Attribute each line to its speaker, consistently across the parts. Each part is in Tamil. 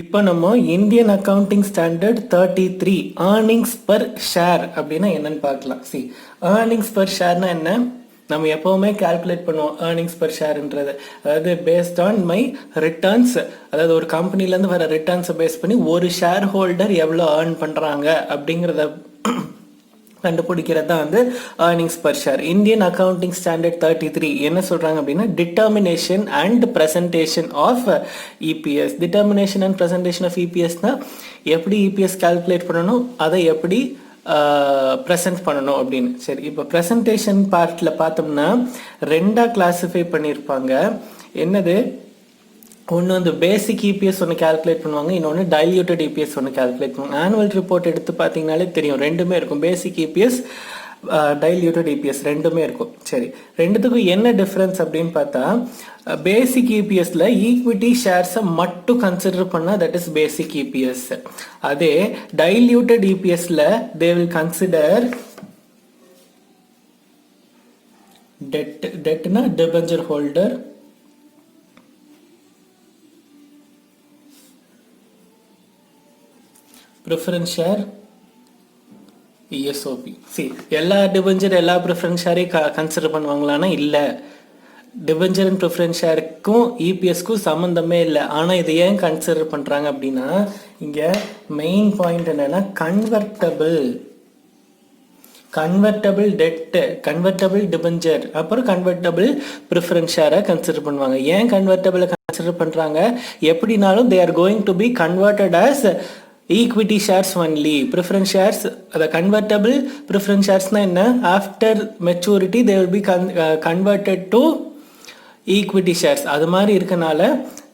Speaker 1: இப்போ நம்ம Indian accounting standard 33 earnings per share அப்படின்னா என்னன்னு பார்க்கலாம். சி, ஏர்னிங்ஸ் பர் ஷேர்னா என்ன? நம்ம எப்பவுமே கால்குலேட் பண்ணுவோம் ஏர்னிங்ஸ் பர் ஷேர்ன்றது. அதாவது பேஸ்ட் ஆன் மை ரிட்டர்ன்ஸ், அதாவது ஒரு கம்பெனிலேருந்து வர ரிட்டர்ன்ஸை பேஸ் பண்ணி ஒரு ஷேர் ஹோல்டர் எவ்வளோ ஏர்ன் பண்ணுறாங்க அப்படிங்கிறத கண்டுபிடிக்கிறது தான் வந்து earnings per share. Indian accounting standard 33 என்ன சொல்றாங்க அப்படின்னா determination and presentation of EPS. Determination and presentation of இபிஎஸ்னா எப்படி இபிஎஸ் கால்குலேட் பண்ணணும், அதை எப்படி ப்ரெசென்ட் பண்ணணும் அப்படின்னு. சரி, இப்போ ப்ரெசன்டேஷன் பார்ட்டில் பார்த்தோம்னா ரெண்டாக கிளாஸிஃபை பண்ணியிருப்பாங்க. என்னது? ஒன்று வந்து பேசிக் இபிஎஸ் ஒன்று கால்குலேட் பண்ணுவாங்க, இன்னொன்று டைல்யூட்டட் இபிஎஸ் ஒன்று கால்குலேட் பண்ணுவாங்க. ஆனுவல் ரிப்போர்ட் எடுத்து பார்த்தீங்கனாலே தெரியும், ரெண்டுமே இருக்கும். பேசிக் இபிஎஸ், டைல்யூட்டட் இபிஎஸ் ரெண்டுமே இருக்கும். சரி, ரெண்டுத்துக்கும் என்ன டிஃப்ரென்ஸ் அப்படின்னு பார்த்தா, பேசிக் இபிஎஸ்ல ஈக்விட்டி ஷேர்ஸை மட்டும் கன்சிடர் பண்ணா தட் இஸ் பேசிக் இபிஎஸ். அதே டைல்யூட்டட் இபிஎஸ்ல தே வில் கன்சிடர் டெட்னா debenture holder, preference share, ESOP. See, எல்லா டிபெஞ்சர் எல்லா ப்ரிஃபரன்ஸ் ஷேரையும் கன்சிடர் பண்ணுவாங்களான்னா இல்லை. டிபெஞ்சர் அண்ட் ப்ரிஃபரன்ஸ் ஷேருக்கும் இபிஎஸ்க்கும் சம்மந்தமே இல்லை. ஆனால் இதை ஏன் கன்சிடர் பண்ணுறாங்க அப்படின்னா, இங்கே மெயின் பாயிண்ட் என்னன்னா கன்வெர்டபிள் டெட், கன்வெர்டபிள் டிபெஞ்சர், அப்புறம் கன்வெர்டபிள் ப்ரிஃபரன்ஸ் ஷேரை கன்சிடர் பண்ணுவாங்க. ஏன் கன்வெர்டபிளை கன்சிடர் பண்ணுறாங்க? எப்படினாலும் they are going to be converted as equity shares only. Preference shares, அதை கன்வெர்டபிள் ப்ரிஃபரன்ஸ் ஷேர்ஸ்னா என்ன? After maturity they will be converted to equity shares. அது மாதிரி இருக்கனால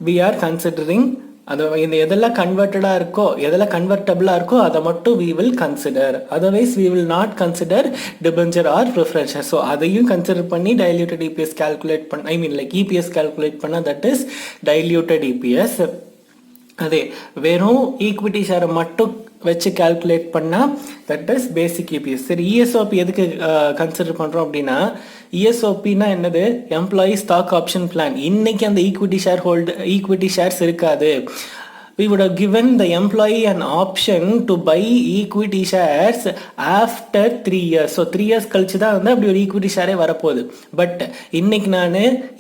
Speaker 1: வி ஆர் கன்சிடரிங் அது. இந்த எதெல்லாம் கன்வெர்டடாக இருக்கோ, எதெல்லாம் கன்வெர்டபிளாக இருக்கோ அதை மட்டும் we will consider. Otherwise we will not consider debenture or preference share. So அதையும் கன்சிடர் பண்ணி டைல்யூட்டட் இபிஎஸ் கால்குலேட் பண்ண, I mean like EPS calculate பண்ணால் தட் இஸ் டைல்யூட்டட் இபிஎஸ். அதே வெறும் ஈக்விட்டி ஷேரை மட்டும் வச்சு கால்குலேட் பண்ணால் தட் இஸ் பேசிக் இபிஎஸ். சரி, இஎஸ்ஓபி எதுக்கு கன்சிடர் பண்ணுறோம் அப்படின்னா, இஎஸ்ஓபின்னா என்னது? Employee stock option plan. இன்னைக்கு அந்த ஈக்விட்டி ஷேர்ஸ் இருக்காது. We would have given the employee an option to buy equity shares after 3 years. So 3 years கழிச்சு தான் வந்து அப்படி ஒரு ஈக்விட்டி ஷேரே வரப்போகுது. பட் இன்னைக்கு நான்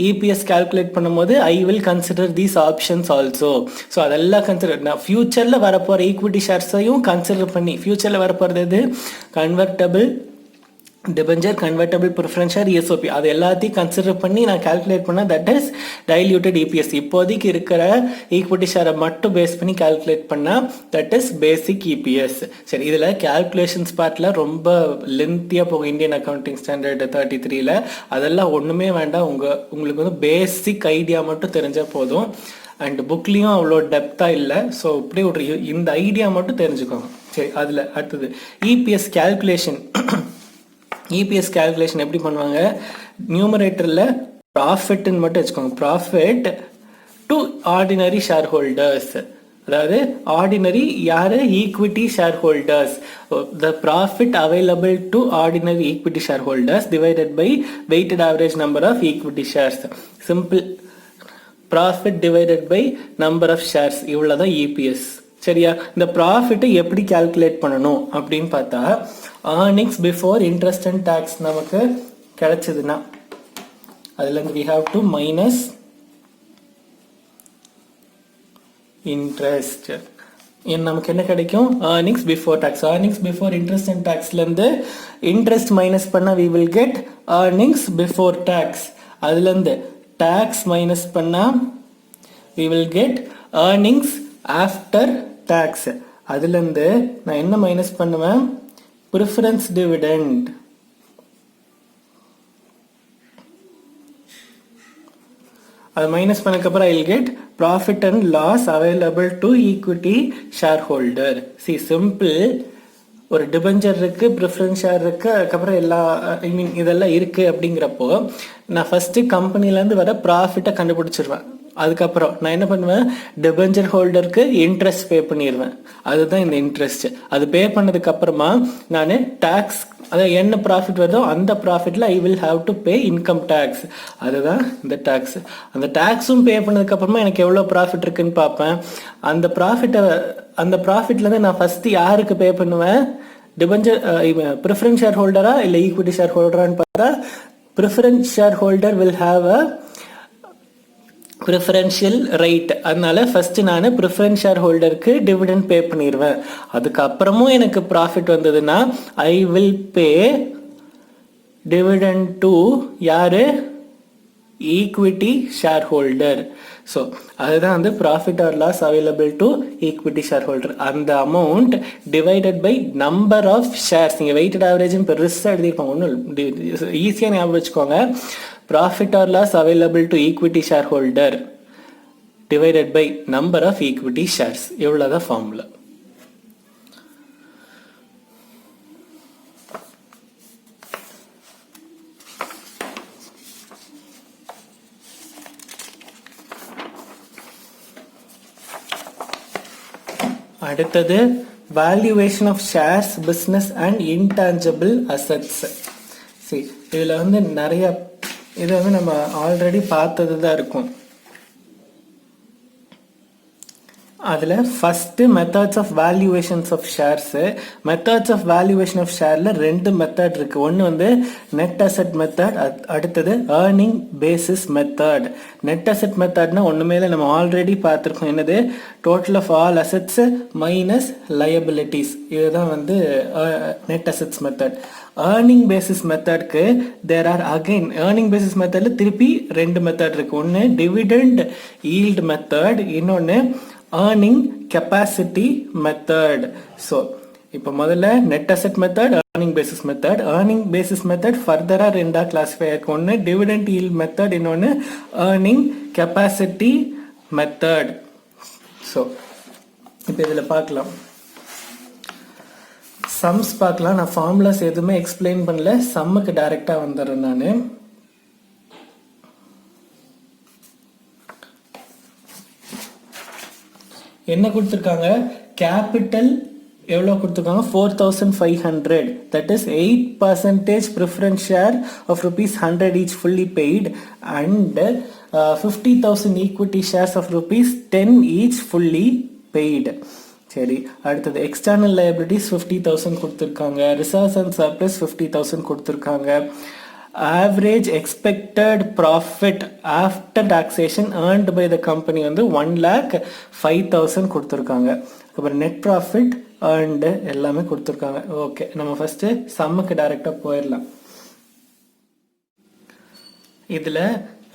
Speaker 1: இபிஎஸ் கால்குலேட் பண்ணும்போது I will consider these options also. So அதெல்லாம் கன்சிடர், நான் ஃபியூச்சரில் வரப்போகிற ஈக்விட்டி ஷேர்ஸையும் கன்சிடர் பண்ணி, ஃபியூச்சரில் வரப்போகிறது எது? Convertible debenture, convertible preference share, ESOP, அது எல்லாத்தையும் கன்சிடர் பண்ணி நான் கால்குலேட் பண்ணால் தட் இஸ் டைல்யூட்டட் இபிஎஸ். இப்போதைக்கு இருக்கிற ஈக்விட்டி ஷேரை மட்டும் பேஸ் பண்ணி கால்குலேட் பண்ணால் தட் இஸ் பேசிக் இபிஎஸ். சரி, இதில் கால்குலேஷன்ஸ் பார்ட்டில் ரொம்ப லென்த்தியாக போகும் இந்தியன் அக்கவுண்டிங் ஸ்டாண்டர்ட் 33ல். அதெல்லாம் ஒன்றுமே வேண்டாம், உங்களுக்கு வந்து பேசிக் ஐடியா மட்டும் தெரிஞ்சால் போதும். அண்ட் புக்லேயும் அவ்வளோ டெப்த்தாக இல்லை. ஸோ இப்படியே ஒரு இந்த ஐடியா மட்டும் தெரிஞ்சுக்கோங்க. சரி, அதில் அடுத்தது இபிஎஸ் கால்குலேஷன். இபிஎஸ் கால்குலேஷன் எப்படி பண்ணுவாங்க? நியூமரேட்டரில் ப்ராஃபிட்னு மட்டும் வச்சுக்கோங்க. Profit to ordinary share holders, அதாவது ஆர்டினரி யாரு? Equity share holders. The profit available to ordinary equity share holders divided by weighted average number of equity shares. Simple, profit divided by number of shares, இவ்வளோதான் இபிஎஸ். சரியா? இந்த ப்ராஃபிட்டை எப்படி கால்குலேட் பண்ணணும் அப்படின்னு பார்த்தா, earnings before interest and tax நமக்கு கிடைச்சதுன்னா அதுலேருந்து we have to minus interest. நமக்கு என்ன கிடைக்கும்? earnings before tax. earnings before interest and taxலேருந்து interest minus பண்ணா we will get earnings before tax. அதுலேருந்து tax minus பண்ணா we will get earnings after tax. அதுலேருந்து நான் என்ன மைனஸ் பண்ணுவேன்? Preference dividend. அது மைனஸ் பண்ணக்கப்புறம் I will get profit and loss available to equity share holder. See, simple. ஒரு டிபெஞ்சர் இருக்கு, ப்ரிஃபரன்ஸ் ஷேர் இருக்கு, அதுக்கப்புறம் எல்லா ஐ மீன் இதெல்லாம் இருக்கு. அப்படிங்கிறப்போ நான் ஃபர்ஸ்ட் கம்பெனிலேருந்து வர ப்ராஃபிட்டை கண்டுபிடிச்சிருவேன். அதுக்கப்புறம் நான் என்ன பண்ணுவேன்? டிபெஞ்சர் ஹோல்டருக்கு இன்ட்ரெஸ்ட் பே பண்ணிடுவேன். அதுதான் இந்த இன்ட்ரெஸ்ட். அது பே பண்ணதுக்கு அப்புறமா நான் டாக்ஸ் அதாவது என்ன ப்ராஃபிட் வருதோ அந்த ப்ராஃபிட்டில் I will have to pay income tax. அதுதான் இந்த டேக்ஸ். அந்த டேக்ஸும் பே பண்ணதுக்கப்புறமா எனக்கு எவ்வளோ ப்ராஃபிட் இருக்குன்னு பார்ப்பேன். அந்த ப்ராஃபிட்லேருந்து நான் ஃபஸ்ட்டு யாருக்கு பே பண்ணுவேன்? டிபெஞ்சர் ப்ரிஃபரன்ஸ் ஷேர் ஹோல்டரா இல்லை ஈக்விட்டி ஷேர் ஹோல்டரான்னு பார்த்தா preference share holder will have a preferential right. அதனால ஃபர்ஸ்ட் நான் ப்ரிஃபரன்ஸ் ஷேர் ஹோல்டருக்கு டிவிடெண்ட் பே பண்ணிடுவேன். அதுக்கப்புறமும் எனக்கு ப்ராஃபிட் வந்ததுன்னா I will pay dividend to யாரு? Equity share holder. ஸோ அதுதான் வந்து profit or loss available to equity share holder. அந்த amount divided by number of shares. நீங்கள் வெயிட்டட் ஆவரேஜ்னு பெருசாக எழுதியிருப்பாங்க, ஒன்றும் ஈஸியாக ஞாபகம் வச்சுக்கோங்க. Profit or loss available to equity shareholder divided by number of equity shares. எவ்வளவுதான் ஃபார்முலா. அடுத்தது valuation of shares, business and intangible assets. See, இதில் வந்து நிறைய இது வந்து நம்ம ஆல்ரெடி பார்த்தது தான் இருக்கும். அதில் first methods of valuations of shares. Methods of valuation of ஷேரில் 2 மெத்தட் இருக்குது. ஒன்று வந்து நெட் அசெட் மெத்தட், அடுத்தது earning basis method. Net asset மெத்தட்னா ஒன்றுமே இல்லை, நம்ம ஆல்ரெடி பார்த்துருக்கோம். என்னது? Total of all assets minus liabilities. இதுதான் வந்து net assets method. Earning basis மெத்தட்க்கு there are again earning basis மெத்தடில் திருப்பி 2 மெத்தட் இருக்குது. ஒன்று டிவிடெண்ட் ஈல்டு மெத்தட், இன்னொன்று ஏர்னிங் கெப்பாசிட்டி மெத்தட். ஸோ இப்போ முதல்ல net asset method, earning basis method. Earning basis method ஃபர்தராக 2 கிளாஸிஃபை ஆயிருக்கு. ஒன்று டிவிடெண்ட் ஈல்டு மெத்தட், இன்னொன்று ஏர்னிங் கெப்பாசிட்டி மெத்தட். ஸோ இப்போ இதில் பார்க்கலாம், சம்ஸ் பார்க்கலாம். நான் ஃபார்முலாஸ் எதுவுமே எக்ஸ்பிளைன் பண்ணல, சம்முக்கு டைரெக்டாக வந்துடுறேன் நான். என்ன கொடுத்துருக்காங்க? கேபிட்டல் எவ்வளோ கொடுத்துருக்காங்க? 4500. That is 8% preference share of ₹100 each fully paid and 50,000 equity shares of ₹10 each fully paid. சரி, அடுத்தது எக்ஸ்டர்னல் லயபிலிட்டிஸ் 50,000 கொடுத்துருக்காங்க. ரிசர்வ்ஸ் அண்ட் சர்ப்ளஸ் 50,000 கொடுத்துருக்காங்க. Average expected profit after taxation earned by the company வந்து 1,05,000 கொடுத்துருக்காங்க. அப்புறம் நெட் ப்ராஃபிட் ஏர்ன்டு எல்லாமே கொடுத்துருக்காங்க. ஓகே, நம்ம ஃபர்ஸ்ட் சம்முக்கு டைரக்டாக போயிடலாம். இதில்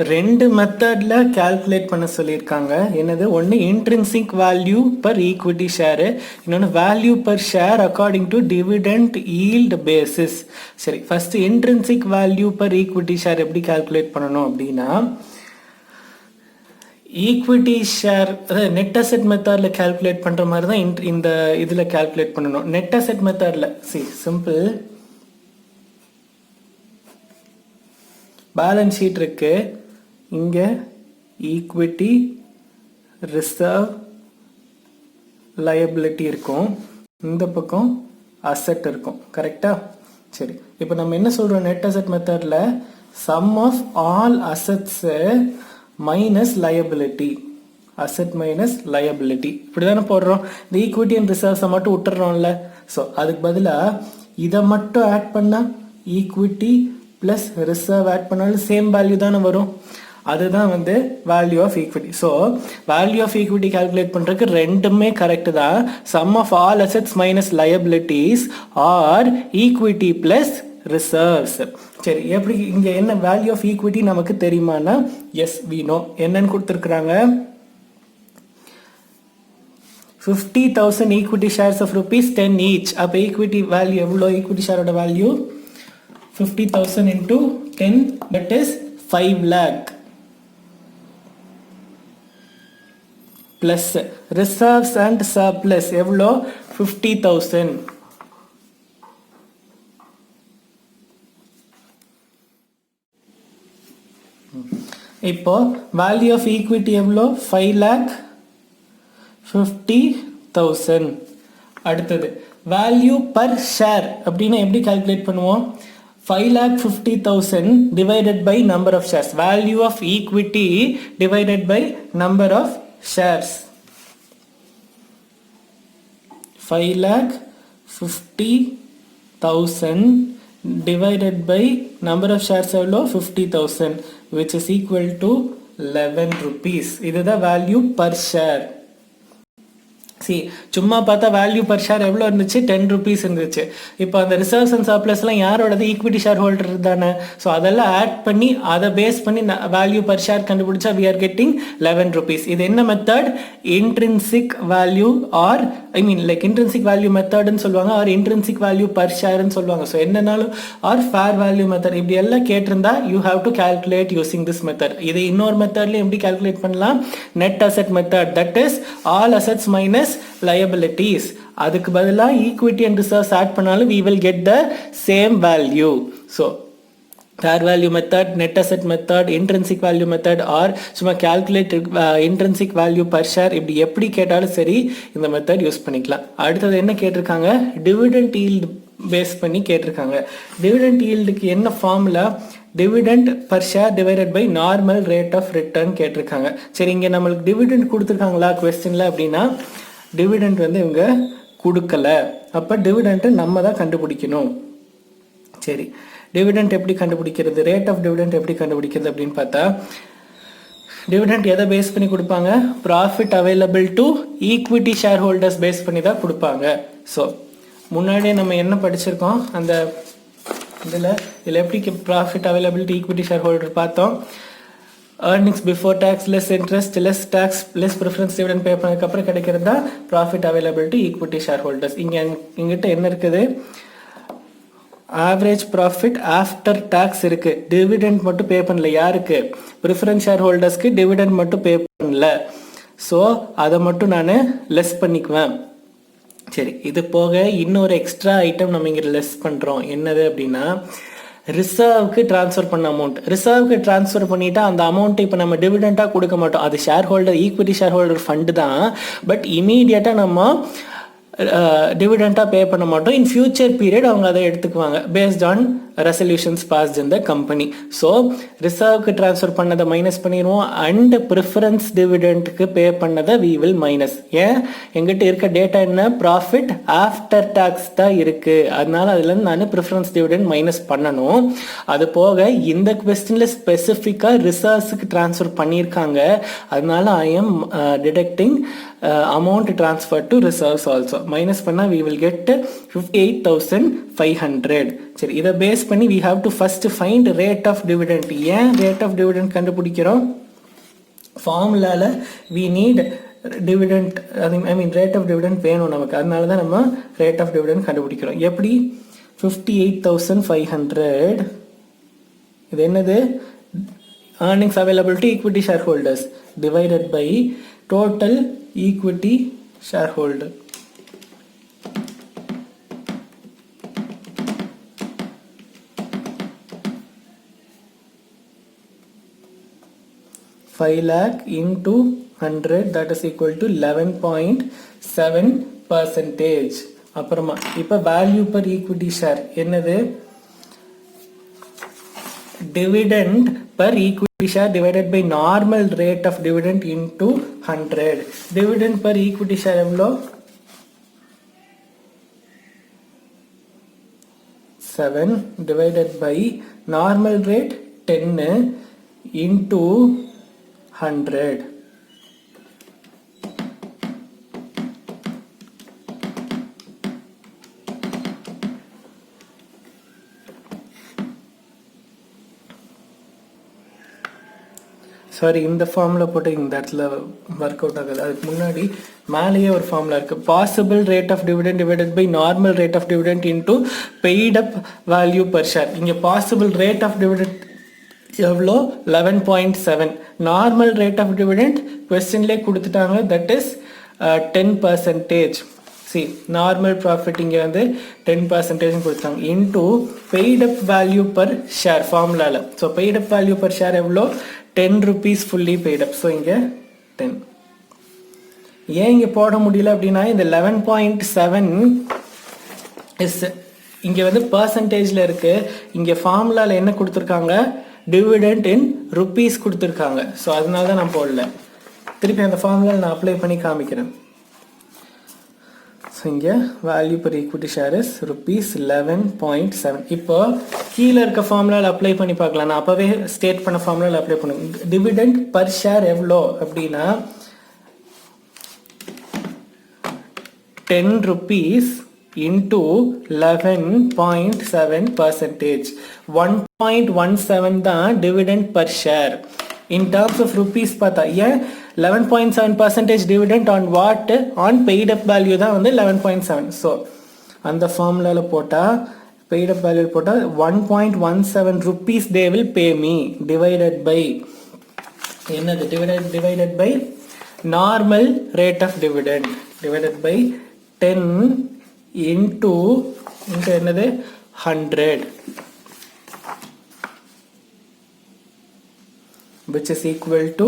Speaker 1: 2 மெத்தட்ல கால்குலேட் பண்ண சொல்லியிருக்காங்க. என்னது? ஒன்று intrinsic value per equity share, இன்னொன்று value per share according to dividend yield basis. சரி, first intrinsic value per equity share எப்படி கால்குலேட் பண்ணணும் அப்படின்னா, ஈக்விட்டி ஷேர் அதாவது நெட் அசெட் மெத்தடில் கால்குலேட் பண்ணுற மாதிரி தான் இந்த இதில் கால்குலேட் பண்ணணும். நெட் அசெட் மெத்தடில் சிம்பிள், பேலன்ஸ் ஷீட் இருக்கு, இங்கே ஈக்விட்டி ரிசர்வ் லயபிலிட்டி இருக்கும், இந்த பக்கம் அசெட் இருக்கும். கரெக்டா? சரி, இப்போ நம்ம என்ன சொல்கிறோம்? நெட் அசெட் மெத்தடில் sum of all assets minus liability, asset minus liability, இப்படி தானே போடுறோம். இந்த ஈக்விட்டி அண்ட் ரிசர்வ்ஸை மட்டும் விட்டுறோம்ல. ஸோ அதுக்கு பதிலாக இதை மட்டும் ஆட் பண்ணால் ஈக்விட்டி ப்ளஸ் ரிசர்வ் ஆட் பண்ணாலும் சேம் வேல்யூ தானே வரும். அதுதான் வந்து value of equity. So value of equity calculate பண்ணுறதுக்கு 2மே கரெக்டு தான். Sum of all assets minus liabilities or equity plus reserves. சரி, எப்படி இங்கே என்ன வேல்யூ ஆஃப் ஈக்விட்டி நமக்கு தெரியுமானா, எஸ் வி நோ. என்னன்னு கொடுத்துருக்குறாங்க? 50,000 ஈக்விட்டி ஷேர்ஸ் ஆஃப் ₹10 ஈச். அப்போ ஈக்விட்டி வேல்யூ எவ்வளோ? ஈக்விட்டி ஷேரோட value 50,000 into 10, that is 5 lakh. Plus reserves and surplus எவ்வளோ? 50,000. இப்போ வேல்யூ ஆஃப் ஈக்விட்டி எவ்வளோ? 5,50,000. அடுத்தது வேல்யூ பர் ஷேர் அப்படின்னா எப்படி கால்குலேட் பண்ணுவோம்? 5,50,000 divided by number of shares. Value of equity divided by number of shares. 5,50,000 divided by number of shares எவ்வளோ 50,000 which is equal to 11 rupees. இதுதான் value per share. சும்மா பார்த்தா வேல்யூ பர் ஷேர் எவ்வளோ இருந்துச்சு? 10 rupees இருந்துச்சு. இப்போ அந்த ரிசர்வ்ஸ் அண்ட் சர்ப்ளஸ்லாம் யாரோடது? ஈக்விட்டி ஷேர் ஹோல்டர் தானே. ஸோ அதெல்லாம் ஆட் பண்ணி அதை பேஸ் பண்ணி வேல்யூ பர் ஷேர் கண்டுபிடிச்சா we are getting 11 rupees. இது என்ன மெத்தட்? Intrinsic value or intrinsic value மெத்தட்னு சொல்லுவாங்க, ஆர் இன்ட்ரின்சிக் வேல்யூ பர் ஷேர்னு சொல்லுவாங்க. ஸோ என்னன்னாலும் ஆர் ஃபேர் வேல்யூ மெத்தட் இப்படி எல்லாம் கேட்டிருந்தா you have to calculate using this method. இது இன்னொரு மெத்தட்லையும் எப்படி கால்குலேட் பண்ணலாம்? Net asset method, that is all assets minus liabilities. அதுக்கு பதிலா equity and reserves ஆட் பண்ணாலும் we will get the same value. So fair value method, net asset method, intrinsic value method or சும்மா calculate intrinsic value per share இப்படி எப்படி கேட்டாலும் சரி இந்த மெத்தட் யூஸ் பண்ணிக்கலாம். அடுத்தது என்ன கேட்டிருக்காங்க? dividend yield பேஸ் பண்ணி கேட்டிருக்காங்க. dividend yieldக்கு என்ன formula? dividend per share divided by normal rate of return கேட்டிருக்காங்க. சரி, இங்கே நம்மளுக்கு dividend கொடுத்துருக்காங்களா கொஸ்டின்ல அப்படின்னா டிவிடெண்ட் வந்து இவங்க கொடுக்கல. அப்போ டிவிடெண்ட்டை நம்ம தான் கண்டுபிடிக்கணும். சரி, டிவிடெண்ட் எப்படி கண்டுபிடிக்கிறது? ரேட் ஆஃப் டிவிடெண்ட் எப்படி கண்டுபிடிக்கிறது அப்படின்னு பார்த்தா டிவிடெண்ட் எதை பேஸ் பண்ணி கொடுப்பாங்க? Profit available to equity share holders base பண்ணி தான் கொடுப்பாங்க. ஸோ முன்னாடியே நம்ம என்ன படிச்சிருக்கோம் அந்த இதில் எப்படி profit available to equity share holder பார்த்தோம். earnings before tax less interest less tax less preference dividend pay பண்ணதுக்கு அப்புறம் கிடைக்கிறது தான் profit available to equity shareholders. இங்கிட்ட என்ன இருக்குது? ஆவரேஜ் ப்ராஃபிட் ஆஃப்டர் டேக்ஸ் இருக்கு. டிவிடெண்ட் மட்டும் பே பண்ணல. யாருக்கு? ப்ரிஃபரன்ஸ் ஷேர் ஹோல்டர்ஸ்க்கு டிவிடெண்ட் மட்டும் பே பண்ணல. ஸோ அதை மட்டும் நான் லெஸ் பண்ணிக்குவேன். சரி, இது போக இன்னொரு எக்ஸ்ட்ரா ஐட்டம் நம்ம இங்கே லெஸ் பண்ணுறோம். என்னது அப்படின்னா ரிசர்வ்க்கு ட்ரான்ஸ்ஃபர் பண்ண அமௌண்ட். ரிசர்வ்க்கு ட்ரான்ஸ்ஃபர் பண்ணிட்டா அந்த அமௌண்ட்டை இப்போ நம்ம டிவிடெண்டாக கொடுக்க மாட்டோம். அது share holder equity share holder fund தான். பட் இமீடியட்டாக நம்ம டிவிடெண்டாக பே பண்ண மாட்டோம். இன் ஃபியூச்சர் பீரியட் அவங்க அதை எடுத்துக்குவாங்க based on resolutions passed in the company. So ரிசர்வ்க்கு ட்ரான்ஸ்ஃபர் பண்ணதை மைனஸ் பண்ணிடுவோம் அண்ட் ப்ரிஃபரன்ஸ் டிவிடெண்ட்டுக்கு பே பண்ணதை வி வில் மைனஸ். ஏன்? எங்கிட்ட இருக்க டேட்டா என்ன? ப்ராஃபிட் ஆஃப்டர் டேக்ஸ் தான் இருக்கு. அதனால அதுலேருந்து நான் ப்ரிஃபரன்ஸ் டிவிடெண்ட் மைனஸ் பண்ணணும். அது போக இந்த கொஸ்டின்ல ஸ்பெசிஃபிக்காக ரிசர்வ்ஸுக்கு ட்ரான்ஸ்ஃபர் பண்ணியிருக்காங்க. அதனால I am detecting amount transferred to reserves also. Minus பண்ணா we will get 58,500. சரி, இதை பேஸ் பண்ணி we have to first find rate of dividend. ஏன் rate of dividend கண்டுபிடிக்கிறோம்? ஃபார்முலால we need dividend, rate of dividend வேணும் நமக்கு. அதனால தான் நம்ம rate of dividend கண்டுபிடிக்கிறோம். எப்படி? 58,500 இது என்னது? earnings available to equity shareholders divided by total equity shareholder. $5 lakh into 100 that is equal to 11.7%. அப்புறமா இப்போ வேல்யூ பர் ஈக்விட்டி ஷேர் என்னது? dividend per equity share divided by normal rate of dividend into 100. dividend per equity share எவ்வளோ? 7 divided by normal rate 10 into 100. Sorry, இந்த ஃபார்முலா போட்டு இந்த இடத்துல ஒர்க் அவுட் ஆகுது. அதுக்கு முன்னாடி மேலேயே ஒரு ஃபார்முலா இருக்கு. Possible rate of dividend divided by normal rate of dividend into paid up value per share. இங்கே பாசிபிள் ரேட் ஆஃப் டிவிடெண்ட் எவ்வளோ? 11.7. நார்மல் ரேட் ஆஃப் டிவிடெண்ட் கொஸ்டின்லேயே கொடுத்துட்டாங்க, தட் இஸ் 10%. சி, நார்மல் ப்ராஃபிட் இங்கே வந்து 10% கொடுத்தாங்க into paid up value per share ஃபார்முலாவில். So paid up value per share எவ்வளோ? 10 rupees fully paid up. So இங்கே 10. ஏன் இங்கே போட முடியல அப்படின்னா இந்த 11.7 எஸ் இங்கே வந்து பர்சன்டேஜில் இருக்குது. இங்கே ஃபார்முலாவில் என்ன கொடுத்துருக்காங்க, டிவிடெண்ட் இன் ருப்பீஸ் கொடுத்துருக்காங்க. ஸோ அதனால தான் நான் போடல. திருப்பி அந்த ஃபார்முலாவில் நான் அப்ளை பண்ணி காமிக்கிறேன். ஸோ இங்கே value per equity share is ₹11.7. இப்போ கீழே இருக்க ஃபார்முலாவில் அப்ளை பண்ணி பார்க்கலாம். நான் அப்போவே ஸ்டேட் பண்ண ஃபார்முலாவில் அப்ளை பண்ணுவேன். டிவிடெண்ட் பர் ஷேர் எவ்வளோ அப்படின்னா ₹10 into 11.7%. 1.17 தான் dividend per share. In terms of rupees பார்த்தா ஏன் 11.7% டிவிடெண்ட் on what, on paid up value தான் வந்து 11.7. ஸோ அந்த ஃபார்முலாவில் போட்டால் பெய்ட் அப் வேல்யூ போட்டால் ₹1.17 they will pay me divided by என்னது divided by normal rate of dividend divided by 10 into என்னது 100, which is equal to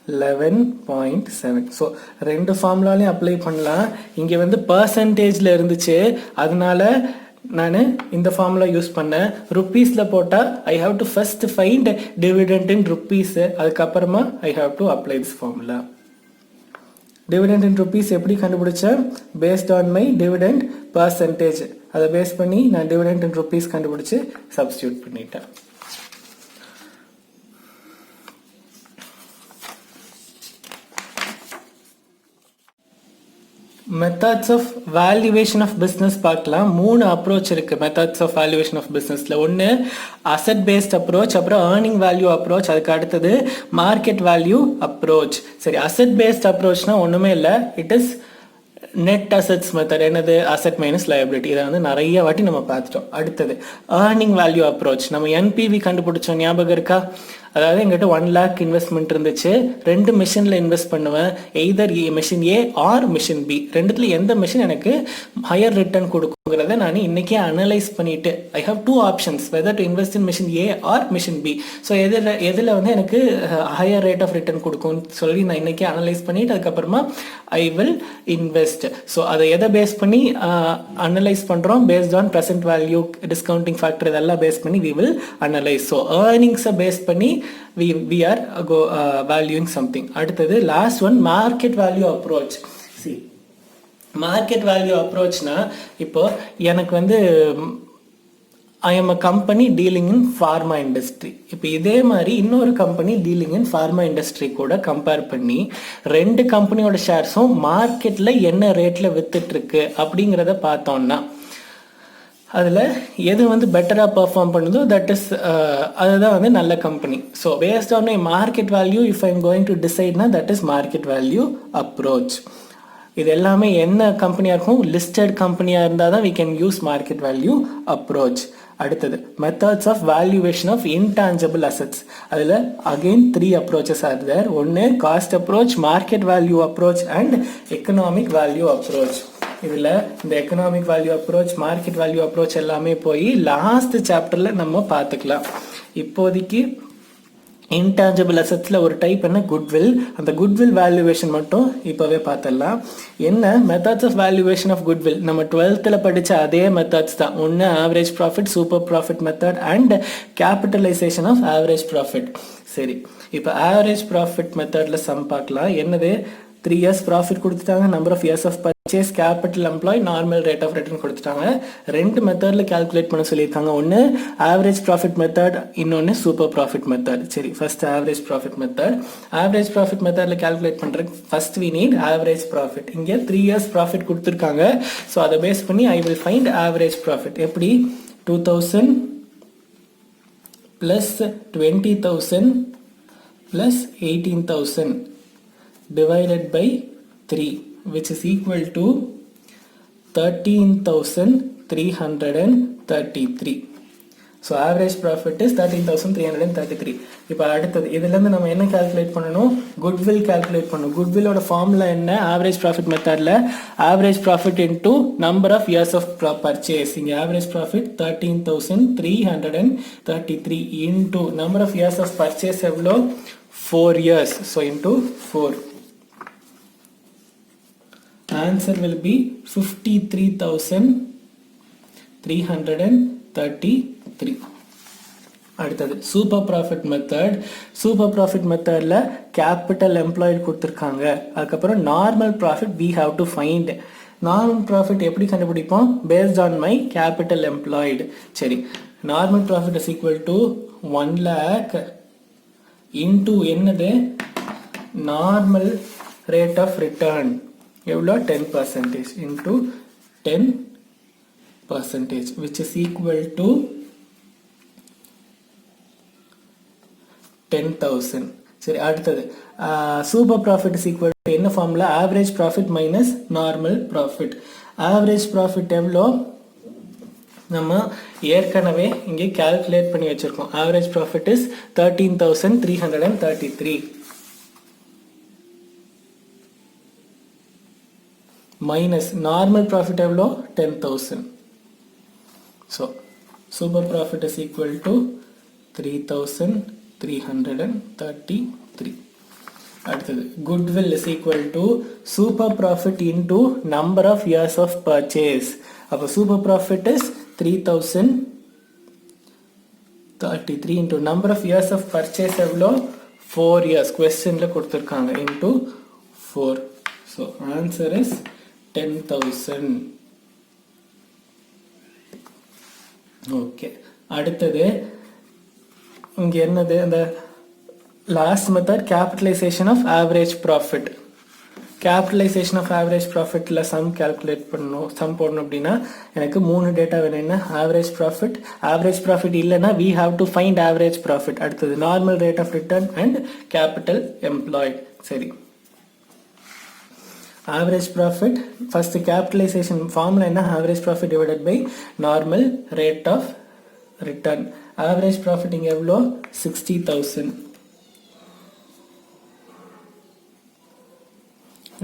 Speaker 1: ₹11.7. So ரெண்டு ஃபார்முலாலையும் அப்ளை பண்ணலாம். இங்கே வந்து பர்சன்டேஜில் இருந்துச்சு, அதனால நான் இந்த ஃபார்முலா யூஸ் பண்ணேன். ருப்பீஸில் போட்டால் I have to first find dividend in rupees, அதுக்கப்புறமா I have to apply this formula. Dividend in rupees எப்படி கண்டுபிடிச்சேன், based on my dividend percentage, அதை பேஸ் பண்ணி நான் டிவிடெண்ட் இன் ருப்பீஸ் கண்டுபிடிச்சு சப்ஸ்டியூட் பண்ணிட்டேன். Methods of valuation of business பார்க்கலாம். 3 அப்ரோச் இருக்கு மெத்தட்ஸ் ஆஃப் வேல்யூவேஷன் ஆஃப் பிஸ்னஸ்ல. ஒன்று அசட் பேஸ்ட் அப்ரோச், அப்புறம் ஏர்னிங் வேல்யூ அப்ரோச், அதுக்கு அடுத்தது மார்க்கெட் வேல்யூ அப்ரோச். சரி, அசட் பேஸ்ட் அப்ரோச்னா ஒன்றுமே இல்லை, it is net assets method. என்னது, அசட் மைனஸ் லயபிலிட்டி. இதை வந்து நிறைய வாட்டி நம்ம பார்த்துட்டோம். அடுத்தது ஏர்னிங் வேல்யூ அப்ரோச். நம்ம என்பிவி கண்டுபிடிச்சோம், ஞாபகம் இருக்கா? அதாவது எங்கிட்ட 1 lakh இன்வெஸ்ட்மெண்ட் இருந்துச்சு, 2 மிஷினில் இன்வெஸ்ட் பண்ணுவேன், either machine A or machine B. ரெண்டுத்துல எந்த மிஷின் எனக்கு ஹையர் ரிட்டர்ன் கொடுக்குங்கிறத நான் இன்னைக்கே அனலைஸ் பண்ணிட்டு I have 2 options whether to invest in machine A or machine B. So எதில் வந்து எனக்கு ஹையர் ரேட் ஆஃப் ரிட்டர்ன் கொடுக்கும்னு சொல்லி நான் இன்னைக்கே அனலைஸ் பண்ணிட்டு அதுக்கப்புறமா ஐ வில் இன்வெஸ்ட். ஸோ அதை எதை பேஸ் பண்ணி அனலைஸ் பண்ணுறோம், based on present value, discounting factor, இதெல்லாம் பேஸ் பண்ணி வி வில் அனலைஸ். ஸோ ஏர்னிங்ஸை பேஸ் பண்ணி we are valuing something. அடுத்தது last one market value approach. See market value அப்ரோச்னா இப்போ எனக்கு வந்து I am a company dealing in pharma industry. இப்போ இதே மாதிரி இன்னொரு company dealing in pharma industry கூட கம்பேர் பண்ணி 2 கம்பெனியோட ஷேர்ஸும் மார்க்கெட்டில் என்ன ரேட்டில் வித்துட்ருக்கு அப்படிங்கிறத பார்த்தோம்னா அதில் எது வந்து பெட்டராக பர்ஃபார்ம் பண்ணுதோ தட் இஸ் அதுதான் வந்து நல்ல company. So based on my market value if I am going to டிசைட்னா that is market value approach. இது எல்லாமே என்ன கம்பெனியாக இருக்கும், லிஸ்டட் கம்பெனியாக இருந்தால் தான் we can use market value approach. அடுத்தது methods of valuation of intangible assets. அதில் அகெயின் 3 அப்ரோச்சஸ் ஆர் தேர். ஒன்று cost approach, market value approach and economic value approach. இதில் இந்த economic value approach, market value approach எல்லாமே போய் லாஸ்ட் சாப்டரில் நம்ம பார்த்துக்கலாம். இப்போதைக்கு இன்டான்ஜிபிள் அசட்ஸில் ஒரு டைப் என்ன, குட்வில். அந்த குட்வில் வேல்யூவேஷன் மட்டும் இப்போவே பார்த்துடலாம். என்ன methods of valuation of goodwill, நம்ம 12th படித்த அதே மெத்தட்ஸ் தான். ஒன்று average profit, super profit method and capitalisation of average profit. சரி, இப்போ ஆவரேஜ் ப்ராஃபிட் மெத்தடில் சம் பார்க்கலாம். என்னது, 3 years ப்ராஃபிட் கொடுத்துட்டாங்க, number of years of purchase, capital employ, normal rate of return கொடுத்துட்டாங்க. 2 மெத்தடில் கால்குலேட் பண்ண சொல்லியிருக்காங்க. ஒன்று ஆவரேஜ் ப்ராஃபிட் மெத்தட், இன்னொன்று சூப்பர் ப்ராஃபிட் மெத்தட். சரி, first average profit method. Average profit மெத்தடில் கால்குலேட் பண்ணுறதுக்கு first we need average profit. இங்கே 3 years ப்ராஃபிட் கொடுத்துருக்காங்க. ஸோ அதை பேஸ் பண்ணி I will find average profit. எப்படி, 2000 + 20,000 + 18,000 divided by 3, which is equal to 13,333. So average profit is 13,333. இப்போ அடுத்தது இதுலேருந்து நம்ம என்ன கால்குலேட் பண்ணணும், குட்வில் கால்குலேட் பண்ணணும். குட்வில்லோட ஃபார்முலா என்ன, ஆவரேஜ் ப்ராஃபிட் மெத்தடில் average profit into number of years of purchase. இங்கே average profit 13,333 into number of years of purchase எவ்வளோ, 4 years. So into 4. answer will be 53,333. அடுத்தது சூப்பர் ப்ராஃபிட் மெத்தடில் கேபிட்டல் எம்ப்ளாய்டு கொடுத்துருக்காங்க. அதுக்கப்புறம் normal profit we have to find. Normal profit எப்படி கண்டுபிடிப்போம்? Based on my capital employed. சரி, normal profit is equal to 1 lakh into என்னது? நார்மல் ரேட் ஆஃப் ரிட்டர்ன் எவ்வளோ? 10% into 10% which is equal to 10,000. சரி, அடுத்தது super profit is equal to என்ன formula? Average profit minus normal profit. Average profit எவ்வளோ? நம்ம ஏற்கனவே இங்கே கால்குலேட் பண்ணி வச்சிருக்கோம். Average profit is 13,333 minus normal profit எவ்வளோ? 10,000. So super profit is equal to 3,333. அடுத்தது goodwill is equal to super profit into number of years of purchase. அப்போ super profit is 3,033 into number of years of purchase எவ்வளோ? 4 years. questionல கொடுத்துருக்காங்க into 4. so answer is 10,000. Okay, அடுத்தது இங்கே என்னது? அந்த last method capitalisation of average profit. Capitalisation of average ப்ராஃபிட்டில் சம் கேல்குலேட் பண்ணணும், சம் போடணும். அப்படின்னா எனக்கு 3 டேட்டா வேணும்னா ஆவரேஜ் ப்ராஃபிட் இல்லைன்னா we have to find average profit. அடுத்தது normal rate of return and capital employed. சரி, average profit first capitalisation formula என்ன? Average profit divided by normal rate of return. Average profit இங்கே எவ்வளோ? 60,000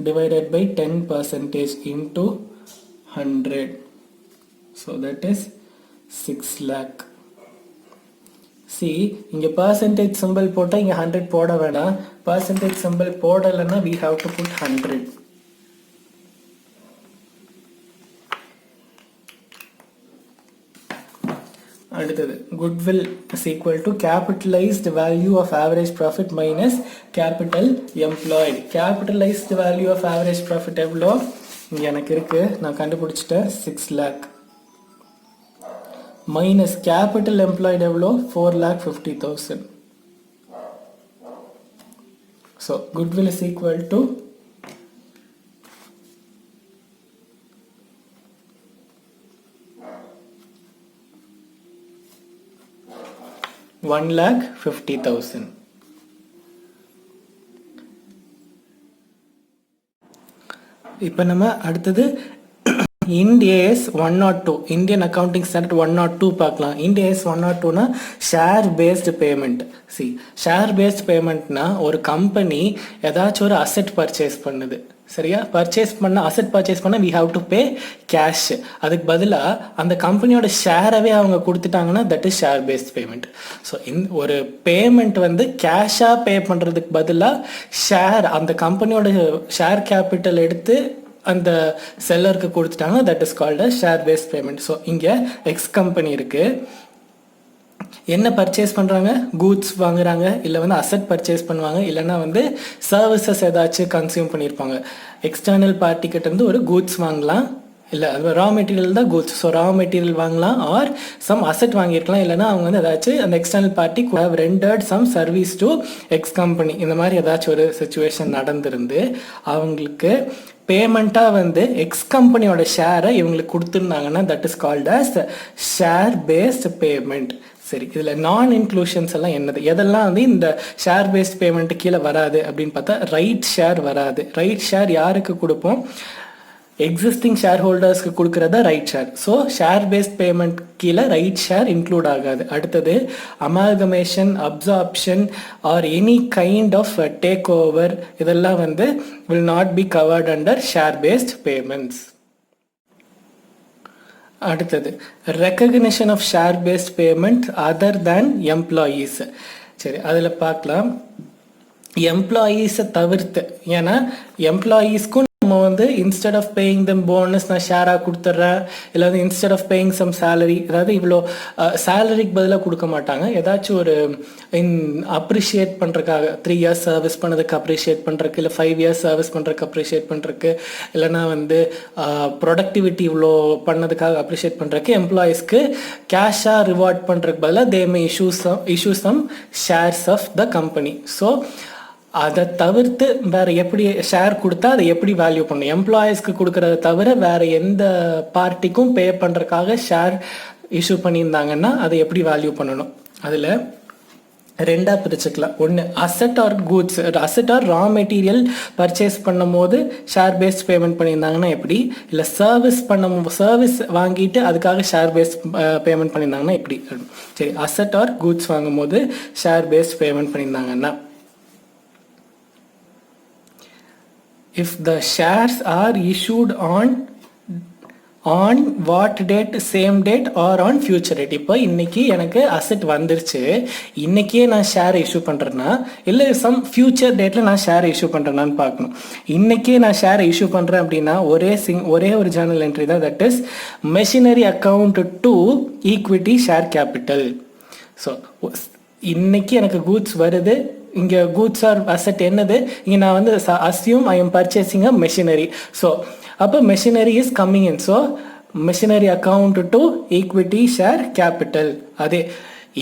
Speaker 1: divided by 10% into 100. so that is 6 lakh. see, இங்க percentage symbol போட்டா இங்க 100 போட வேணாம். percentage symbol போடலன்னா we have to put 100. அடுத்தது goodwill is equal to capitalized value of average profit minus capital employed. capitalized value of average profit எவ்வளோ? இங்கே எனக்கு இருக்கு, நான் கண்டுபிடிச்சிட்டேன், 6 lakh minus capital employed எவ்வளோ? 4,50,000. so goodwill is equal to 1,50,000. இப்போ நம்ம அடுத்தது Ind AS 102 Indian accounting standard 102 பார்க்கலாம். இண்ட் ஏஎஸ் 102னா share based payment. Share based பேமெண்ட்னா ஒரு கம்பெனி ஏதாச்சும் ஒரு அசெட் பர்ச்சேஸ் பண்ணுது, சரியா? அசெட் பர்ச்சேஸ் பண்ண we have to pay cash. அதுக்கு பதிலாக அந்த கம்பெனியோட ஷேரவே அவங்க கொடுத்துட்டாங்கன்னா that is share based payment. So ஒரு பேமெண்ட் வந்து கேஷாக பே பண்ணுறதுக்கு பதிலாக ஷேர், அந்த கம்பெனியோட ஷேர் கேபிட்டல் எடுத்து அந்த செல்லருக்கு கொடுத்துட்டாங்க, that is called as share based payment. So இங்கே எக்ஸ் கம்பெனி இருக்கு, என்ன பர்ச்சேஸ் பண்ணுறாங்க? கூட்ஸ் வாங்குறாங்க, இல்லை வந்து அசெட் பர்ச்சேஸ் பண்ணுவாங்க, இல்லைன்னா வந்து சர்வீசஸ் ஏதாச்சும் கன்சியூம் பண்ணியிருப்பாங்க. எக்ஸ்டர்னல் பார்ட்டிக்கிட்ட இருந்து ஒரு கூட்ஸ் வாங்கலாம், இல்லை அது ரா மெட்டீரியல் தான் கூட்ஸ். ஸோ ரா மெட்டீரியல் வாங்கலாம், ஆர் சம் அசெட் வாங்கியிருக்கலாம், இல்லைனா அவங்க வந்து ஏதாச்சும் அந்த external party could have rendered some service to X company. இந்த மாதிரி ஏதாச்சும் ஒரு சுச்சுவேஷன் நடந்திருந்து அவங்களுக்கு பேமெண்ட்டாக வந்து எக்ஸ் கம்பெனியோட ஷேரை இவங்களுக்கு கொடுத்துருந்தாங்கன்னா that is called as share based payment. சரி, இதில் நான் இன்க்ளூஷன்ஸ் எல்லாம் என்னது, எதெல்லாம் வந்து இந்த ஷேர் பேஸ்ட் பேமெண்ட்டு கீழே வராது அப்படின்னு பார்த்தா ரைட் ஷேர் வராது. ரைட் ஷேர் யாருக்கு கொடுப்போம்? எக்ஸிஸ்டிங் ஷேர் ஹோல்டர்ஸ்க்கு கொடுக்குறத right share. So share based payment கீழே ரைட் ஷேர் இன்க்ளூட் ஆகாது. அடுத்தது amalgamation, absorption or any kind of take over, இதெல்லாம் வந்து will not be covered under share based payments. அடுத்தது recognition of share based payment other than employees. சரி, அதில் பார்க்கலாம். எம்ப்ளாயீஸை தவிர்த்து, ஏன்னா எம்ப்ளாயீஸ்க்கும் நம்ம வந்து instead of paying them bonus நான் ஷேராக கொடுத்துட்றேன், இல்லை வந்து instead of paying some salary, அதாவது இவ்வளோ சேலரிக்கு பதிலாக கொடுக்க மாட்டாங்க, ஏதாச்சும் ஒரு அப்ரிஷியேட் பண்ணுறதுக்காக 3 years சர்வீஸ் பண்ணதுக்கு அப்ரிஷியேட் பண்ணுறதுக்கு, இல்லை 5 years சர்வீஸ் பண்ணுறதுக்கு அப்ரிஷியேட் பண்ணுறதுக்கு, இல்லைனா வந்து ப்ரொடக்டிவிட்டி இவ்வளோ பண்ணதுக்காக அப்ரிஷியேட் பண்ணுறதுக்கு எம்ப்ளாயீஸ்க்கு கேஷாக ரிவார்ட் பண்ணுறதுக்கு பதிலாக they may issue some shares of the company. So அதை தவிர்த்து வேறு எப்படி ஷேர் கொடுத்தா அதை எப்படி வேல்யூ பண்ணணும், எம்ப்ளாயீஸ்க்கு கொடுக்குறத தவிர வேறு எந்த பார்ட்டிக்கும் பே பண்ணுறதுக்காக ஷேர் இஷ்யூ பண்ணியிருந்தாங்கன்னா அதை எப்படி வேல்யூ பண்ணணும், அதில் ரெண்டாக பிரிச்சுக்கலாம். ஒன்று asset or goods, asset or raw material purchase பண்ணும் போது ஷேர் பேஸ்ட் பேமெண்ட் பண்ணியிருந்தாங்கன்னா எப்படி, இல்லை சர்வீஸ் வாங்கிட்டு அதுக்காக ஷேர் பேஸ்ட் பேமெண்ட் பண்ணியிருந்தாங்கன்னா எப்படி. சரி, அசட் ஆர் கூட்ஸ் வாங்கும் போது ஷேர் பேஸ்ட் பேமெண்ட் பண்ணியிருந்தாங்கன்னா, if the shares are issued on what date, same date or on future date. இப்போ இன்னைக்கு எனக்கு அசெட் வந்துருச்சு, இன்னைக்கே நான் ஷேர் இஷ்யூ பண்ணுறேன்னா இல்லை சம் ஃபியூச்சர் டேட்டில் நான் ஷேர் இஷ்யூ பண்ணுறேன்னான்னு பார்க்கணும். இன்னைக்கே நான் ஷேர் இஷ்யூ பண்ணுறேன் அப்படின்னா ஒரே ஒரு ஜேர்னல் என்ட்ரி தான், that is machinery account to equity share capital. So இன்னைக்கு எனக்கு கூட்ஸ் வருது, இங்கே கூட்ஸ் ஆர் அசெட் என்னது, இங்கே நான் வந்து assume I am purchasing a machinery. So அப்போ machinery is coming in, so machinery account to equity share capital. அதே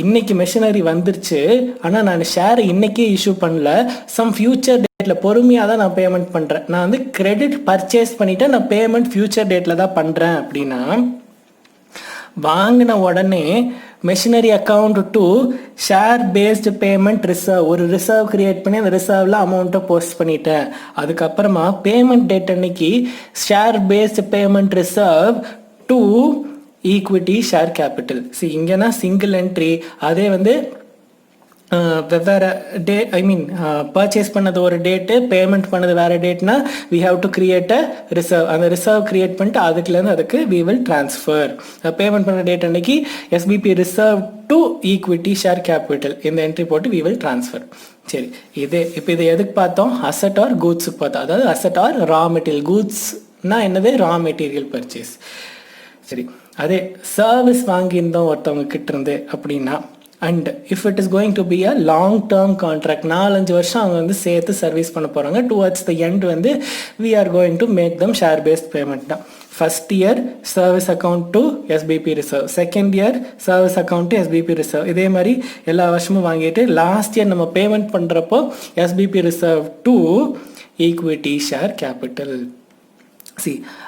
Speaker 1: இன்னைக்கு மெஷினரி வந்துருச்சு, ஆனால் நான் ஷேர் இன்னைக்கே இஷ்யூ பண்ணல, சம் ஃபியூச்சர் டேட்டில் பொறுமையாக தான் நான் பேமெண்ட் பண்ணுறேன், நான் வந்து கிரெடிட் பர்ச்சேஸ் பண்ணிவிட்டு நான் பேமெண்ட் ஃபியூச்சர் டேட்டில் தான் பண்ணுறேன் அப்படின்னா, வாங்கின உடனே machinery account to share based payment reserve, ஒரு ரிசர்வ் கிரியேட் பண்ணி அந்த ரிசர்வில் அமௌண்ட்டை போஸ்ட் பண்ணிட்டேன். அதுக்கப்புறமா பேமெண்ட் டேட் அன்னைக்கு share based payment reserve to equity share capital. இங்கன்னா சிங்கிள் என்ட்ரி, அதே வந்து வெவ்வேறு டே பர்ச்சேஸ் பண்ணது ஒரு டேட்டு, பேமெண்ட் பண்ணது வேறு டேட்னா we have to create a reserve, அந்த ரிசர்வ் கிரியேட் பண்ணிட்டு அதுக்குலேருந்து அதுக்கு வி வில் ட்ரான்ஸ்ஃபர். பேமெண்ட் பண்ண டேட் அன்னைக்கு SBP reserve to equity share capital இந்த என்ட்ரி போட்டு வி வில் ட்ரான்ஸ்ஃபர். சரி, இப்போ இது எதுக்கு பார்த்தோம், அசட் ஆர் கூட்ஸுக்கு பார்த்தோம். அதாவது அசட் ஆர் ரா மெட்டீரியல், கூட்ஸ்னா என்னது, ரா மெட்டீரியல் பர்ச்சேஸ். சரி, அதே சர்வீஸ் வாங்கியிருந்தோம் ஒருத்தவங்க கிட்ட இருந்து அப்படின்னா, and if it is going to be a long term contract, 4-5 வருஷம் அவங்க வந்து சேர்த்து சர்வீஸ் பண்ண போகிறாங்க, டுவர்ட்ஸ் த எண்ட் வந்து we are going to make them share based payment தான். First year service account to SBP reserve, second year service account to SBP reserve, இதே மாதிரி எல்லா வருஷமும் வாங்கிட்டு லாஸ்ட் இயர் நம்ம பேமெண்ட் பண்ணுறப்போ SBP reserve to equity share capital.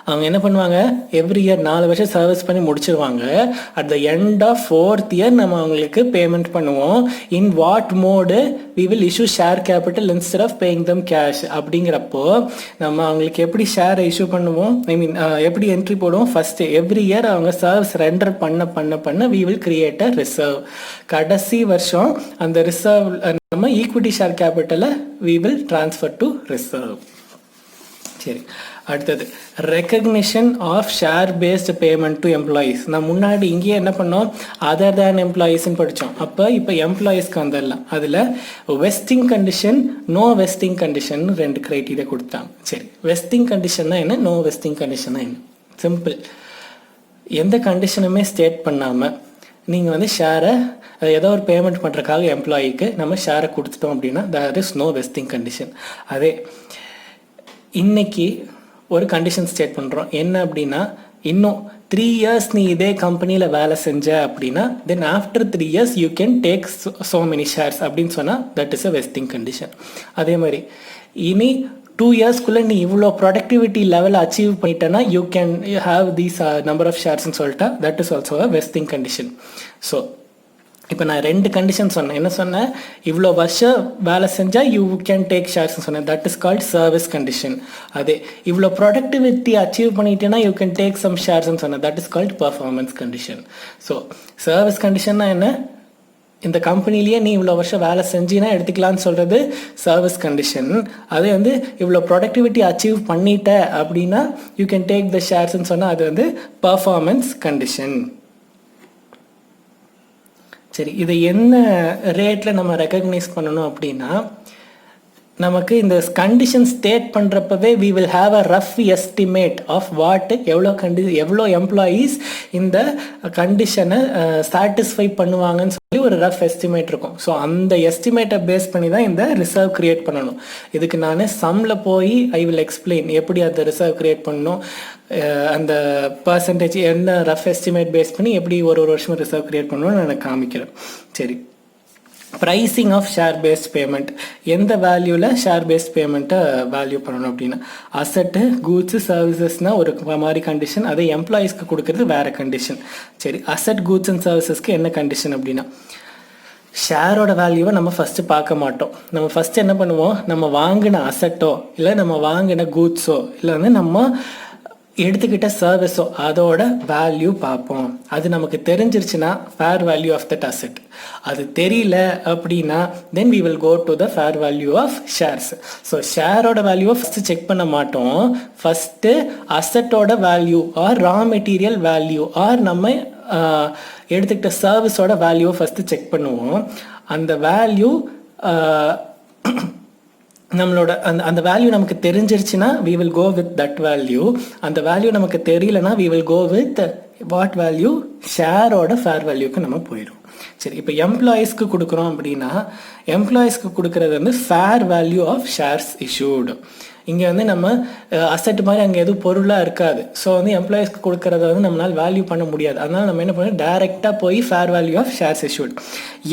Speaker 1: அவங்க என்ன பண்ணுவாங்க, எவ்ரி இயர் 4 வருஷம் சர்வீஸ் பண்ணி முடிச்சிருவாங்க. At the end of 4th year நம்ம அவங்களுக்கு பேமெண்ட் பண்ணுவோம். In what mode, we will issue share capital instead of paying them cash. அப்படிங்கிறப்போ நம்ம அவங்களுக்கு எப்படி ஷேரை இஷ்யூ பண்ணுவோம், எப்படி என்ட்ரி போடுவோம், ஃபர்ஸ்ட் எவ்ரி இயர் அவங்க சர்வீஸ் ரெண்டர் பண்ண we will create a reserve. கடைசி வருஷம் அந்த ரிசர்வ் நம்ம ஈக்விட்டி ஷேர் கேபிட்டலை we will transfer to reserve. சரி, அடுத்தது recognition of share based payment to employees. நான் முன்னாடி இங்கேயே என்ன பண்ணோம், அதர் தேன் எம்ப்ளாயீஸ்ன்னு படித்தோம். இப்போ எம்ப்ளாயீஸ்க்கு வந்துடலாம். அதில் vesting condition, no vesting condition 2 criteria கொடுத்தாங்க. சரி, வெஸ்டிங் கண்டிஷன்னா என்ன, நோ வெஸ்டிங் கண்டிஷன்னா என்ன, சிம்பிள். எந்த கண்டிஷனுமே ஸ்டேட் பண்ணாமல் நீங்கள் வந்து ஷேரை ஏதோ ஒரு பேமெண்ட் பண்ணுறதுக்காக எம்ப்ளாயிக்கு நம்ம ஷேரை கொடுத்துட்டோம் அப்படின்னா there is no vesting condition. அதே இன்னைக்கு ஒரு கண்டிஷன் ஸ்டேட் பண்ணுறோம், என்ன அப்படின்னா, இன்னும் 3 years நீ இதே கம்பெனியில் வேலை செஞ்ச அப்படின்னா then after 3 years you can take so many shares அப்படின்னு சொன்னால் that is a vesting condition. அதே மாதிரி இனி 2 yearsக்குள்ளே நீ இவ்வளோ ப்ரொடக்டிவிட்டி லெவல் அச்சீவ் பண்ணிட்டேன்னா you can have these number of ஷேர்ஸ்ன்னு சொல்லிட்டா that is also a vesting condition. So இப்போ நான் 2 கண்டிஷன் சொன்னேன். என்ன சொன்னேன், இவ்வளோ வருஷம் வேலை செஞ்சால் யூ கேன் டேக் ஷேர்ஸ்ன்னு சொன்னேன், that is called service condition. அதே இவ்வளோ ப்ரொடக்டிவிட்டி அச்சீவ் பண்ணிட்டேன்னா யூ கேன் டேக் சம் ஷேர்ஸ்ன்னு சொன்னேன், that is called performance condition. So service கண்டிஷன்னா என்ன, இந்த கம்பெனிலேயே நீ இவ்வளோ வருஷம் வேலை செஞ்சினா எடுத்துக்கலான்னு சொல்கிறது சர்வீஸ் கண்டிஷன். அதே வந்து இவ்வளோ ப்ரொடக்டிவிட்டி அச்சீவ் பண்ணிட்ட அப்படின்னா யூ கேன் டேக் த ஷேர்ஸ்ன்னு சொன்னால் அது வந்து பர்ஃபார்மன்ஸ் கண்டிஷன். சரி, இதை என்ன ரேட்டில் நம்ம ரெக்கக்னைஸ் பண்ணணும் அப்படின்னா, நமக்கு இந்த கண்டிஷன் ஸ்டேட் பண்ணுறப்பவே we will have a rough estimate of what எவ்வளோ எம்ப்ளாயீஸ் இந்த கண்டிஷனை சாட்டிஸ்ஃபை பண்ணுவாங்கன்னு சொல்லி ஒரு ரஃப் எஸ்டிமேட் இருக்கும். ஸோ அந்த எஸ்டிமேட்டை பேஸ் பண்ணி தான் இந்த ரிசர்வ் கிரியேட் பண்ணணும். இதுக்கு நான் சம்மில் போய் ஐ வில் எக்ஸ்பிளைன் எப்படி அந்த ரிசர்வ் கிரியேட் பண்ணணும், அந்த பர்சன்டேஜ் என்ன ரஃப் எஸ்டிமேட் பேஸ் பண்ணி எப்படி ஒரு வருஷம் ரிசர்வ் கிரியேட் பண்ணணும்னு நான் காமிக்கிறேன். சரி, pricing of share based payment. எந்த வேல்யூவில் ஷேர் பேஸ்ட் பேமெண்ட்டை வேல்யூ பண்ணணும் அப்படின்னா, அசட்டு கூட்ஸு சர்வீசஸ்னால் ஒரு மாதிரி கண்டிஷன், அதை எம்ப்ளாயீஸ்க்கு கொடுக்கறது வேறு கண்டிஷன். சரி, அசட் கூட்ஸ் அண்ட் சர்வீசஸ்க்கு என்ன கண்டிஷன் அப்படின்னா, ஷேரோட வேல்யூவை நம்ம ஃபஸ்ட்டு பார்க்க மாட்டோம். நம்ம ஃபஸ்ட்டு என்ன பண்ணுவோம், நம்ம வாங்கின அசட்டோ இல்லை நம்ம வாங்கின கூட்ஸோ இல்லை வந்து நம்ம எடுத்துக்கிட்ட சர்வீஸோ அதோட வேல்யூ பார்ப்போம். அது நமக்கு தெரிஞ்சிருச்சுன்னா fair value of that asset. அது தெரியல அப்படின்னா then we will go to the fair value of shares. So ஷேரோட வேல்யூவை ஃபஸ்ட்டு செக் பண்ண மாட்டோம். ஃபஸ்ட்டு அசட்டோட value or raw material value or நம்ம எடுத்துக்கிட்ட சர்வீஸோட வேல்யூவை ஃபஸ்ட்டு செக் பண்ணுவோம். அந்த வேல்யூ நம்மளோட அந்த வேல்யூ நமக்கு தெரிஞ்சிருச்சுன்னா we will go with that value. அந்த வேல்யூ நமக்கு தெரியலனா we will go with what value, ஷேரோட ஃபேர் வேல்யூக்கு நம்ம போயிடும். சரி, இப்போ எம்ப்ளாயீஸ்க்கு கொடுக்குறோம் அப்படின்னா எம்ப்ளாயீஸ்க்கு கொடுக்கறது வந்து fair value of shares issued. இங்கே வந்து நம்ம அசட் மாதிரி அங்கே எதுவும் பொருளாக இருக்காது. ஸோ வந்து எம்ப்ளாயீஸ்க்கு கொடுக்கறத வந்து நம்மளால் வேல்யூ பண்ண முடியாது. அதனால் நம்ம என்ன பண்ணோம், டைரெக்டாக போய் fair value of shares issued.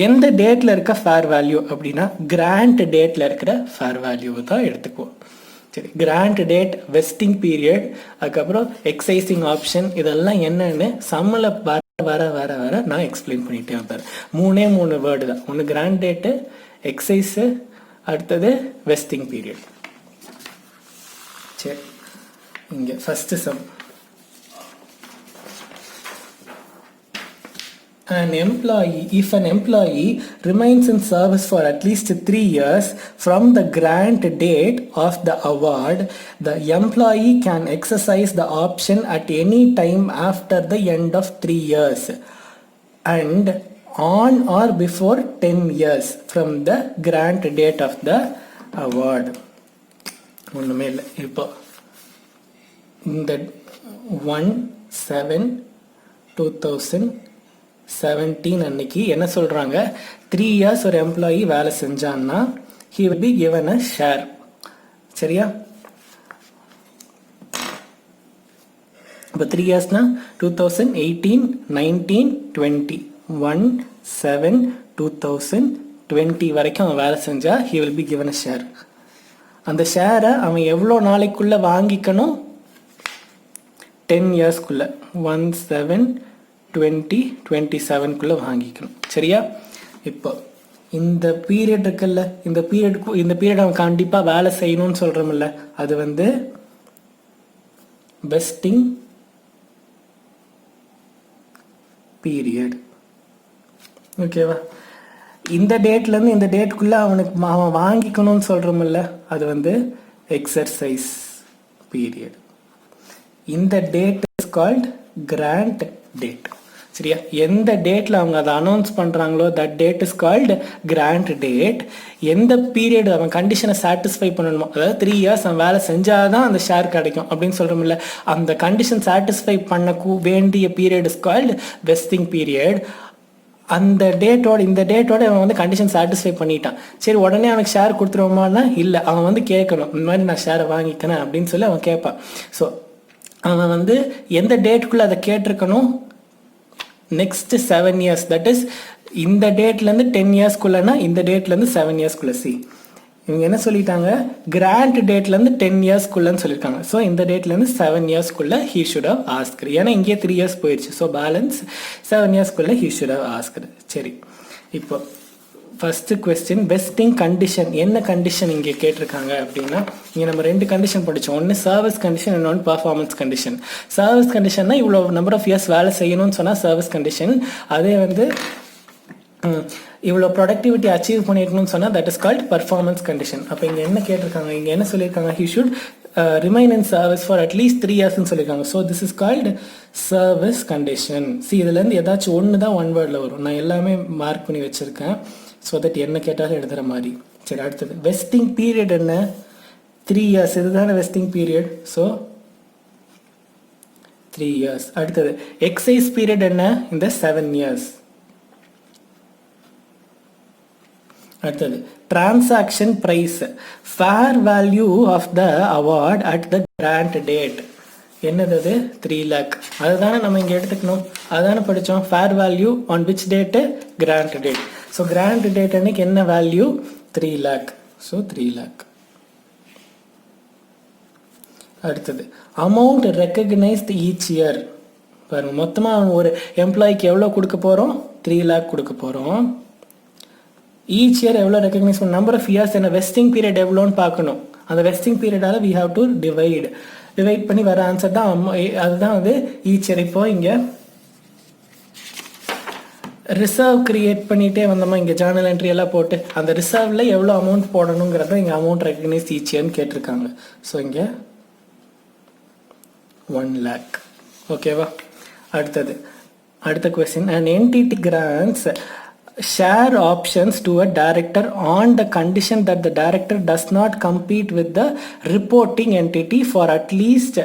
Speaker 1: எந்த டேட்டில் இருக்க ஃபேர் வேல்யூ அப்படின்னா கிராண்ட் டேட்டில் இருக்கிற ஃபேர் வேல்யூவை தான் எடுத்துக்குவோம். சரி, கிராண்ட் டேட், வெஸ்டிங் பீரியட், அதுக்கப்புறம் எக்ஸைசிங் ஆப்ஷன், இதெல்லாம் என்னன்னு சம்மில் வர வர வர நான் எக்ஸ்பிளைன் பண்ணிகிட்டே வந்தேன். மூணு வேர்டு தான். ஒன்று கிராண்ட் டேட்டு, எக்ஸைஸு, அடுத்தது வெஸ்டிங் பீரியட். சரி, இங்கே first some. If an employee remains in service for at least 3 years from the grant date of the award, the employee can exercise the option at any time after the end of 3 years and on or before 10 years from the grant date of the award. ஒன்றுமே இல்லை. இப்போ இந்த 1/7/2017 அன்னைக்கு என்ன சொல்கிறாங்க, 3 years ஒரு எம்ப்ளாயி வேலை செஞ்சான்னா he will be given a share. சரியா? இப்போ 3 yearsனா 2018, 19, 20, 1/7/2020 வரைக்கும் அவன் வேலை செஞ்சா he will be given a share. அந்த ஷேரை அவன் எவ்வளோ நாளைக்குள்ளே வாங்கிக்கணும், 10 yearsக்குள்ளே, 1/7/2027 வாங்கிக்கணும். சரியா? இப்போ இந்த பீரியட் இருக்குல்ல, இந்த பீரியட் அவன் கண்டிப்பாக வேலை செய்யணும்னு சொல்கிறோம்ல, அது வந்து வெஸ்டிங் பீரியட். ஓகேவா? இந்த டேட்லேருந்து இந்த டேட்டுக்குள்ளே அவன் வாங்கிக்கணும்னு சொல்கிறோமில்ல, அது வந்து எக்ஸர்சைஸ் பீரியட். இந்த date is called grant date. சரியா? எந்த டேட்டில் அவங்க அதை அனௌன்ஸ் பண்ணுறாங்களோ that date is called grant date. எந்த பீரியட் அவன் கண்டிஷனை சாட்டிஸ்ஃபை பண்ணணுமோ, அதாவது 3 years அவன் வேலை செஞ்சாதான் அந்த ஷேர் கிடைக்கும் அப்படின்னு சொல்கிறோம்ல, அந்த கண்டிஷன் சாட்டிஸ்ஃபை பண்ண வேண்டிய period is called vesting period. அந்த டேட்டோட இந்த டேட்டோட அவன் வந்து கண்டிஷன் சாட்டிஸ்ஃபை பண்ணிட்டான். சரி, உடனே அவனுக்கு ஷேர் கொடுத்துருவோமானா இல்லை, அவன் வந்து கேட்கணும், இந்த மாதிரி நான் ஷேரை வாங்கிக்கிறேன் அப்படின்னு சொல்லி அவன் கேட்பான். ஸோ அவன் வந்து எந்த டேட்டுக்குள்ளே அதை கேட்டிருக்கணும், நெக்ஸ்ட் 7 years, தட் இஸ் இந்த டேட்லேருந்து 10 yearsக்குள்ளனா இந்த டேட்லேருந்து 7 yearsக்குள்ள. இவங்க என்ன சொல்லிட்டாங்க, கிராண்ட் டேட்லேருந்து 10 yearsக்குள்ளன்னு சொல்லியிருக்காங்க. ஸோ இந்த டேட்லேருந்து 7 yearsக்குள்ள ஹீ ஷுட் ஹவ் ஆஸ்க்டு. ஏன்னா இங்கே 3 years போயிடுச்சு. ஸோ பேலன்ஸ் 7 yearsக்குள்ள ஹீ ஷுட் ஹவ் ஆஸ்க்டு. சரி, இப்போ ஃபஸ்ட்டு கொஸ்டின், வெஸ்டிங் கண்டிஷன். என்ன கண்டிஷன் இங்கே கேட்டிருக்காங்க அப்படின்னா, இங்கே நம்ம 2 கண்டிஷன் படித்தோம். ஒன்று சர்வீஸ் கண்டிஷன், இன்னொன்று பர்ஃபார்மன்ஸ் கண்டிஷன். சர்வீஸ் கண்டிஷன்னா இவ்வளோ நம்பர் ஆஃப் இயர்ஸ் வேலை செய்யணும்னு சொன்னால் சர்வீஸ் கண்டிஷன். அதே வந்து இவ்வளோ ப்ரொடக்டிவிட்டி அச்சீவ் பண்ணியிருக்கணும்னு சொன்னால் that is called performance condition. அப்போ இங்கே என்ன கேட்டிருக்காங்க, இங்கே என்ன சொல்லியிருக்காங்க, he should remain in service for at least 3 yearsன்னு சொல்லியிருக்காங்க. So this is called service condition. இதுலேருந்து ஏதாச்சும் ஒன்று தான் ஒன் வேர்டில் வரும். நான் எல்லாமே மார்க் பண்ணி வச்சுருக்கேன் ஸோ தட் என்ன கேட்டாலும் எழுதுகிற மாதிரி. சரி, அடுத்தது வெஸ்டிங் பீரியட் என்ன? 3 years. இதுதானே வெஸ்டிங் பீரியட். So 3 years. அடுத்தது எக்ஸைஸ் பீரியட் என்ன? இந்த 7 years. அடுத்தது transaction price, fair value of the award at the grant date. என்னது அது? 3 lakh. அதுதானே நம்ம இங்கே எடுத்துக்கணும். அதுதானே படித்தோம். Fair value on which date? Grant date. So grant date அன்னைக்கு என்ன வேல்யூ? 3 lakh. So 3 lakh. அடுத்தது அமௌண்ட் ரெக்கக்னைஸ்ட் ஈச் இயர். பாருங்க, மொத்தமாக ஒரு எம்ப்ளாய்க்கு எவ்வளோ கொடுக்க போகிறோம்? 3 lakh கொடுக்க போகிறோம். ஈச் இயர் எவ்வளோ ரெக்கக்னைஸ் பண்ண, நம்பர் ஆஃப் இயர்ஸ் என்ன, வெஸ்டிங் பீரியட் எவ்வளோன்னு பார்க்கணும். அந்த வெஸ்டிங் பீரியடால் வி ஹாவ் டு டிவைட் பண்ணி வர ஆன்சர் தான் அதுதான் வந்து ஈச் இயர். இப்போ இங்கே ரிசர்வ் கிரியேட் பண்ணிகிட்டே வந்தோமா, இங்கே ஜேர்னல் என்ட்ரி எல்லாம் போட்டு அந்த ரிசர்வில் எவ்வளோ அமௌண்ட் போடணுங்கிறத இங்கே அமௌண்ட் ரெக்கக்னைஸ் ஈச் இயர்னு கேட்டிருக்காங்க. ஸோ இங்கே 1 lakh. ஓகேவா? அடுத்த question, an entity grants share options to a director on the condition that the director does not compete with the reporting entity for at least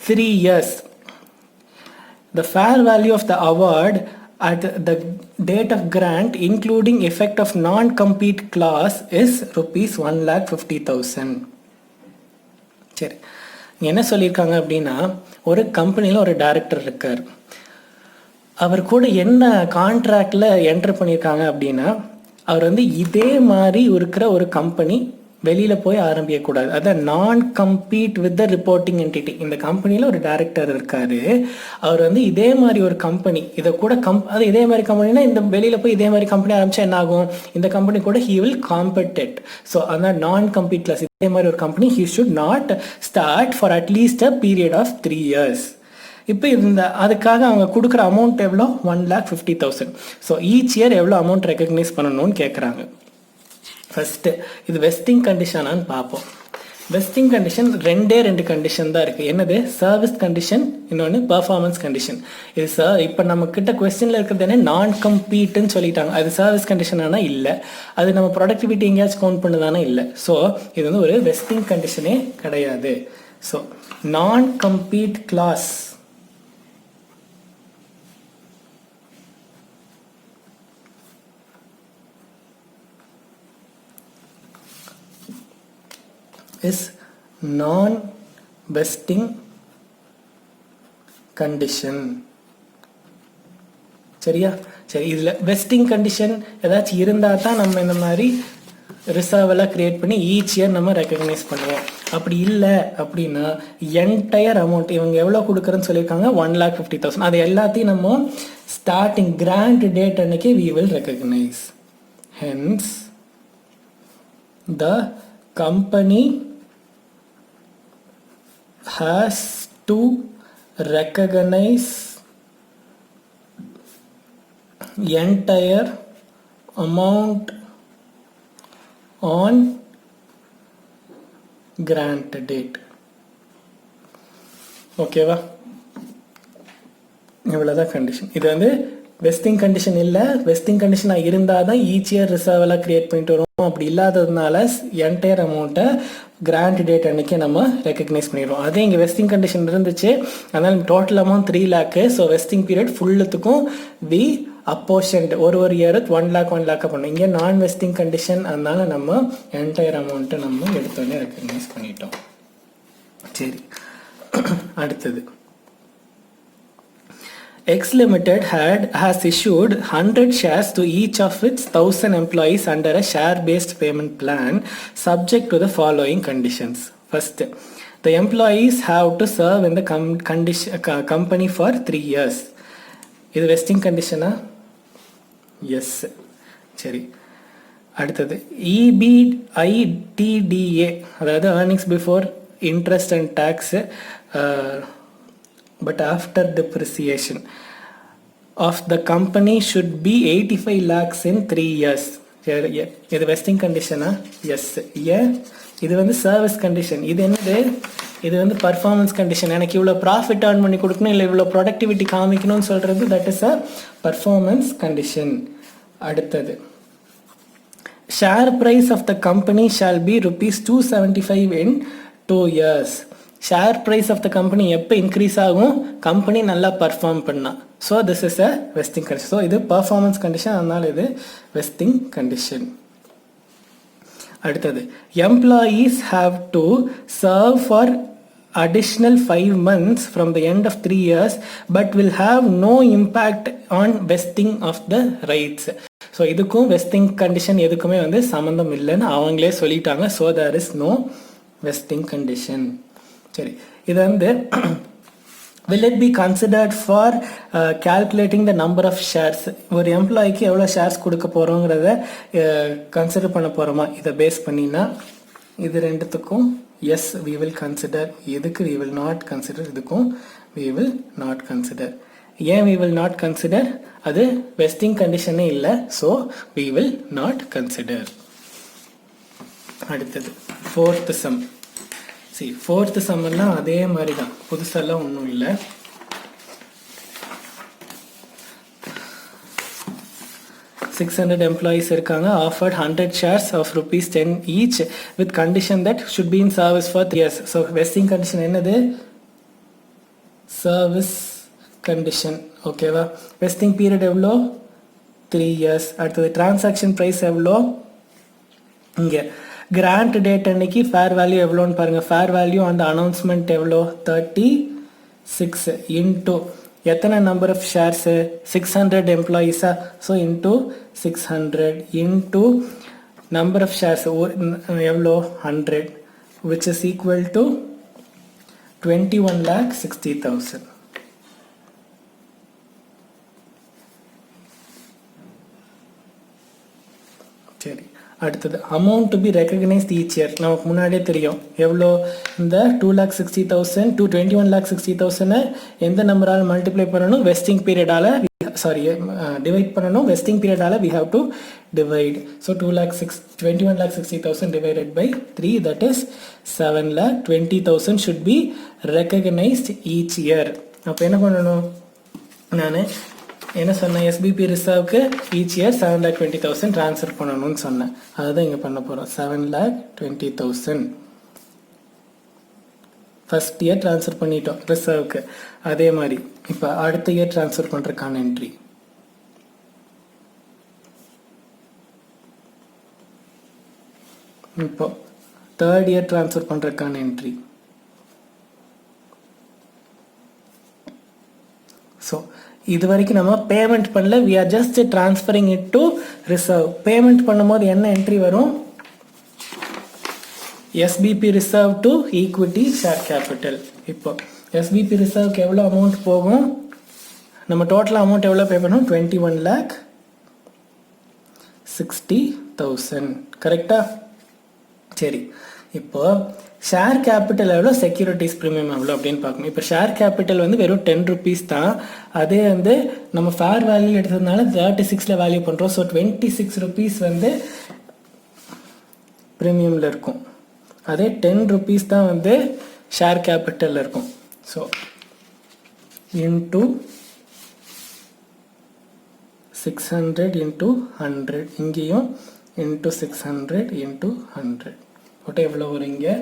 Speaker 1: 3 years. The fair value of the award at the date of grant including effect of non-compete clause is rupees 1,50,000. சரி, என்ன சொல்லியிருக்காங்க அப்படின்னா, ஒரு கம்பெனியில் ஒரு டைரக்டர் இருக்கார். அவர் கூட என்ன கான்ட்ராக்டில் என்டர் பண்ணியிருக்காங்க அப்படின்னா, அவர் வந்து இதே மாதிரி இருக்கிற ஒரு கம்பெனி வெளியில் போய் ஆரம்பிக்கக்கூடாது. அதான் நான் compete with the reporting entity. இந்த கம்பெனியில் ஒரு டைரக்டர் இருக்காரு. அவர் வந்து இதே மாதிரி ஒரு கம்பெனி, இதை கூட அது இதே மாதிரி கம்பெனினா, இந்த வெளியில் போய் இதே மாதிரி கம்பெனி ஆரம்பிச்சா என்ன ஆகும்? இந்த கம்பெனி கூட ஹீ வில் காம்பெட். ஸோ அந்த நான் கம்பீட் கிளாஸ், இதே மாதிரி ஒரு company he should not start for at least a period of 3 years. இப்போ அதுக்காக அவங்க கொடுக்குற அமௌண்ட் எவ்வளோ? 1,50,000. ஸோ ஈச் இயர் எவ்வளோ அமௌண்ட் ரெக்கக்னைஸ் பண்ணணும்னு கேட்குறாங்க. ஃபஸ்ட்டு இது வெஸ்டிங் கண்டிஷனான்னு பார்ப்போம். வெஸ்டிங் கண்டிஷன் ரெண்டு கண்டிஷன் தான் இருக்குது. என்னது? சர்வீஸ் கண்டிஷன், இன்னொன்று பர்ஃபார்மன்ஸ் கண்டிஷன். இது இப்போ நம்ம கிட்ட கொஸ்டினில் இருக்கிறது என்ன? நான் கம்பீட்டுன்னு சொல்லிட்டாங்க. அது சர்வீஸ் கண்டிஷன் ஆனால் இல்லை. அது நம்ம ப்ரொடக்டிவிட்டி எங்கேயாச்சும் கவுண்ட் பண்ணுதானே? இல்லை. ஸோ இது வந்து ஒரு வெஸ்டிங் கண்டிஷனே கிடையாது. ஸோ நான் compete class is non-vesting condition. சரியா? சரி, இதில் வெஸ்டிங் கண்டிஷன் ஏதாச்சும் இருந்தால் தான் நம்ம இந்த மாதிரி ரிசர்வெல்லாம் கிரியேட் பண்ணி ஈச் இயர் நம்ம ரெக்கக்னைஸ் பண்ணுவோம். அப்படி இல்லை அப்படின்னா என்டையர் அமௌண்ட் இவங்க எவ்வளோ கொடுக்குறேன்னு சொல்லியிருக்காங்க? 1,50,000. அது எல்லாத்தையும் நம்ம ஸ்டார்டிங் கிராண்ட் டேட் அன்னைக்கு we will recognize. Hence the company has to recognize entire amount on grant date. ஓகேவா? இவ்வளோதான் கண்டிஷன். இது வந்து வெஸ்டிங் கண்டிஷன் இல்லை. வெஸ்டிங் கண்டிஷனாக இருந்தால் தான் ஈச் இயர் ரிசர்வ் எல்லாம் கிரியேட் பண்ணிட்டு வரும். அப்படி இல்லாததுனால என்டையர் அமௌண்ட்டை கிராண்ட் டேட் அன்னைக்கு நம்ம ரெக்கக்னைஸ் பண்ணிடுவோம். அதே இங்கே வெஸ்டிங் கண்டிஷன் இருந்துச்சு, அதனால் total amount 3 lakh. So vesting period ஃபுல்லுத்துக்கும் வி அப்போர்ஷன்ட் ஒரு இயர் 1 lakh பண்ணோம். இங்கே நான் வெஸ்டிங் கண்டிஷன், அதனால நம்ம என்டையர் அமௌண்ட்டை நம்ம எடுத்தோடனே ரெக்கக்னைஸ் பண்ணிட்டோம். சரி, அடுத்தது X Limited has issued 100 shares to each of its 1,000 employees under a share-based payment plan subject to the following conditions. First, the employees have to serve in the company for 3 years. இது வெஸ்டிங் கண்டிஷனா? எஸ். சரி, அடுத்தது EBITDA, அதாவது earnings before interest and tax but after depreciation of the company should be 85 lakhs in 3 years. இது வெஸ்டிங் கண்டிஷனா? எஸ். ஏன்? இது வந்து சர்வீஸ் கண்டிஷன். இது என்னது? இது வந்து பர்ஃபார்மன்ஸ் கண்டிஷன். எனக்கு இவ்வளோ ப்ராஃபிட் ஏர்ன் பண்ணி கொடுக்கணும், இல்லை இவ்வளோ ப்ரொடக்டிவிட்டி காமிக்கணும்னு சொல்கிறது that is a performance condition. அடுத்தது share price of the company shall be rupees 275 in 2 years. Share price of the company எப்போ இன்க்ரீஸ் ஆகும், கம்பெனி நல்லா பர்ஃபார்ம் பண்ணால். So this is a vesting condition. So இது பர்ஃபார்மன்ஸ் கண்டிஷன், அதனால் இது வெஸ்டிங் கண்டிஷன். அடுத்தது, employees have to serve for additional 5 months from the end of 3 years but will have no impact on vesting of the rights. So இதுக்கும் வெஸ்டிங் கண்டிஷன் எதுக்குமே வந்து சம்மந்தம் இல்லைன்னு அவங்களே சொல்லிட்டாங்க. So there is no vesting condition. சரி, இது வந்து will it be considered for calculating the number of shares? ஒரு எம்ப்ளாய்க்கு எவ்வளோ ஷேர்ஸ் கொடுக்க போகிறோங்கிறத கன்சிடர் பண்ண போகிறோமா இதை பேஸ் பண்ணினா, இது ரெண்டுத்துக்கும் எஸ் we will consider. இதுக்கு we will not consider, இதுக்கும் we will not consider. ஏன் we will not consider? அது வெஸ்டிங் கண்டிஷனே இல்லை. So we will not consider. அடுத்தது ஃபோர்த் சம். ஃபோர்த் சம்மெல்லாம் அதே மாதிரி தான், புதுசெல்லாம் ஒன்றும் இல்லை. சிக்ஸ் 600 employees இருக்காங்க. offered 100 shares of rupees 10 each with condition that should be in service for 3 years. so vesting condition என்னது? service condition. ஓகேவா? vesting period எவ்வளோ? 3 years. அடுத்தது transaction price எவ்வளோ? இங்கே கிராண்ட் டேட் அன்னைக்கு ஃபேர் வேல்யூ எவ்வளோன்னு பாருங்கள். ஃபேர் வேல்யூ அந்த அனௌன்ஸ்மெண்ட் எவ்வளோ? 36 இன்டூ எத்தனை நம்பர் ஆஃப் ஷேர்ஸு? 600 எம்ப்ளாயீஸா? So into 600 into number of shares எவ்வளோ? 100 which is equal to 21,60,000. சரி, அடுத்தது amount to be recognised each year. நமக்கு முன்னாடியே தெரியும் எவ்வளோ. இந்த 2,60,000 to 21,60,000 எந்த நம்பரால் மல்டிப்ளை பண்ணணும்? வெஸ்டிங் பீரியடால் டிவைட் பண்ணணும். வெஸ்டிங் பீரியடால் we have to divide. so 21,60,000 divided by 3, that is 7,20,000 should be recognized each year. அப்போ என்ன பண்ணணும்? நான் என்ன சொன்னேன்? எஸ்பிபி ரிசர்வ்க்கு ஈச் இயர் 7,20,000 ட்ரான்ஸ்ஃபர் பண்ணணும்னு சொன்னேன். அதுதான் இங்கே பண்ண போகிறோம். 7,20,000 ஃபர்ஸ்ட் இயர் ட்ரான்ஸ்ஃபர் பண்ணிட்டோம் ரிசர்வ்க்கு. அதே மாதிரி இப்போ அடுத்த இயர் ட்ரான்ஸ்ஃபர் பண்ணுறதுக்கான என்ட்ரி. இப்போ தேர்ட் இயர் ட்ரான்ஸ்ஃபர் பண்ணுறதுக்கான என்ட்ரி. ஸோ இது வரைக்கும் நம்ம பேமெண்ட் பண்ணல, we are just transferring it to reserve. Payment பண்ணும்போது என்ன என்ட்ரி வரும்? SBP reserve to equity share capital. இப்போ SBP reserveக்கு எவ்வளோ அமௌண்ட் போகும்? நம்ம டோட்டல் அமௌண்ட் எவ்வளோ பே பண்ணணும்? 21,60,000. கரெக்டா? சரி, இப்போ ஷேர் கேபிட்டல் எவ்வளோ, செக்யூரிட்டிஸ் ப்ரீமியம் எவ்வளோ அப்படின்னு பார்க்கணும். இப்போ ஷேர் கேபிட்டல் வந்து வெறும் 10 rupees தான். அதே வந்து நம்ம ஃபேர் வேல்யூ எடுத்ததுனால 36 வேல்யூ பண்ணுறோம். ஸோ 26 rupees வந்து ப்ரீமியமில் இருக்கும். அதே 10 rupees தான் வந்து ஷேர் கேபிட்டலில் இருக்கும். ஸோ இன்டூ 600 இன்டூ 100, இங்கேயும் இன்டூ 600 இன்டூ 100 போட்டு எவ்வளோ வரும்? இங்கே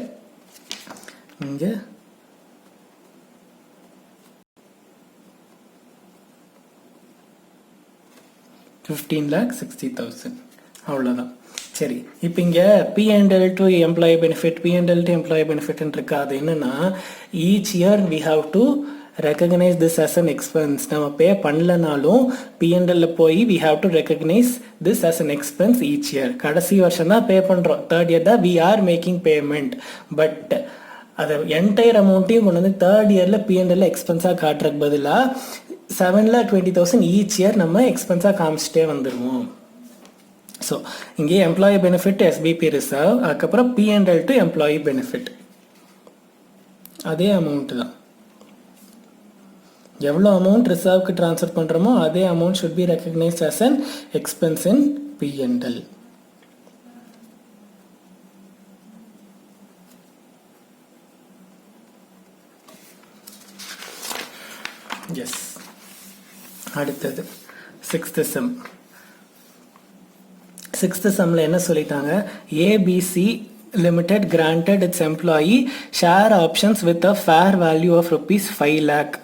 Speaker 1: 15,60,000. அவ்வளோதான். சரி, இப்போ இங்கே P&L to employee benefit, P&L to employee பெனிஃபிட்னு இருக்கா? அது என்னன்னா, each year we have to recognize this as an expense. நம்ம பே பண்ணலனாலும் P&L போய் we have to recognize this as an expense each year. கடைசி வருஷம் தான் பே பண்ணுறோம், தேர்ட் இயர் தான் we are making payment. But அதை என்டையர் அமௌண்ட்டையும் கொண்டு வந்து தேர்ட் இயரில் P&L எக்ஸ்பென்ஸாக காட்டுறதுக்கு பதிலாக 7,20,000 ஈச் இயர் நம்ம எக்ஸ்பென்ஸாக காமிச்சிட்டே வந்துடுவோம். ஸோ இங்கே எம்ப்ளாயி பெனிஃபிட் SBP ரிசர்வ், அதுக்கப்புறம் P&L to எம்ப்ளாயி பெனிஃபிட் அதே அமௌண்ட் தான். எவ்வளோ அமௌண்ட் ரிசர்வ்க்கு ட்ரான்ஸ்ஃபர் பண்ணுறோமோ அதே amount should be recognised as an expense in P&L. Yes, அடுத்தது 6th sum. 6th சம்மில் என்ன சொல்லிட்டாங்க, ABC Limited granted its employee share options with a fair value of rupees 5 lakh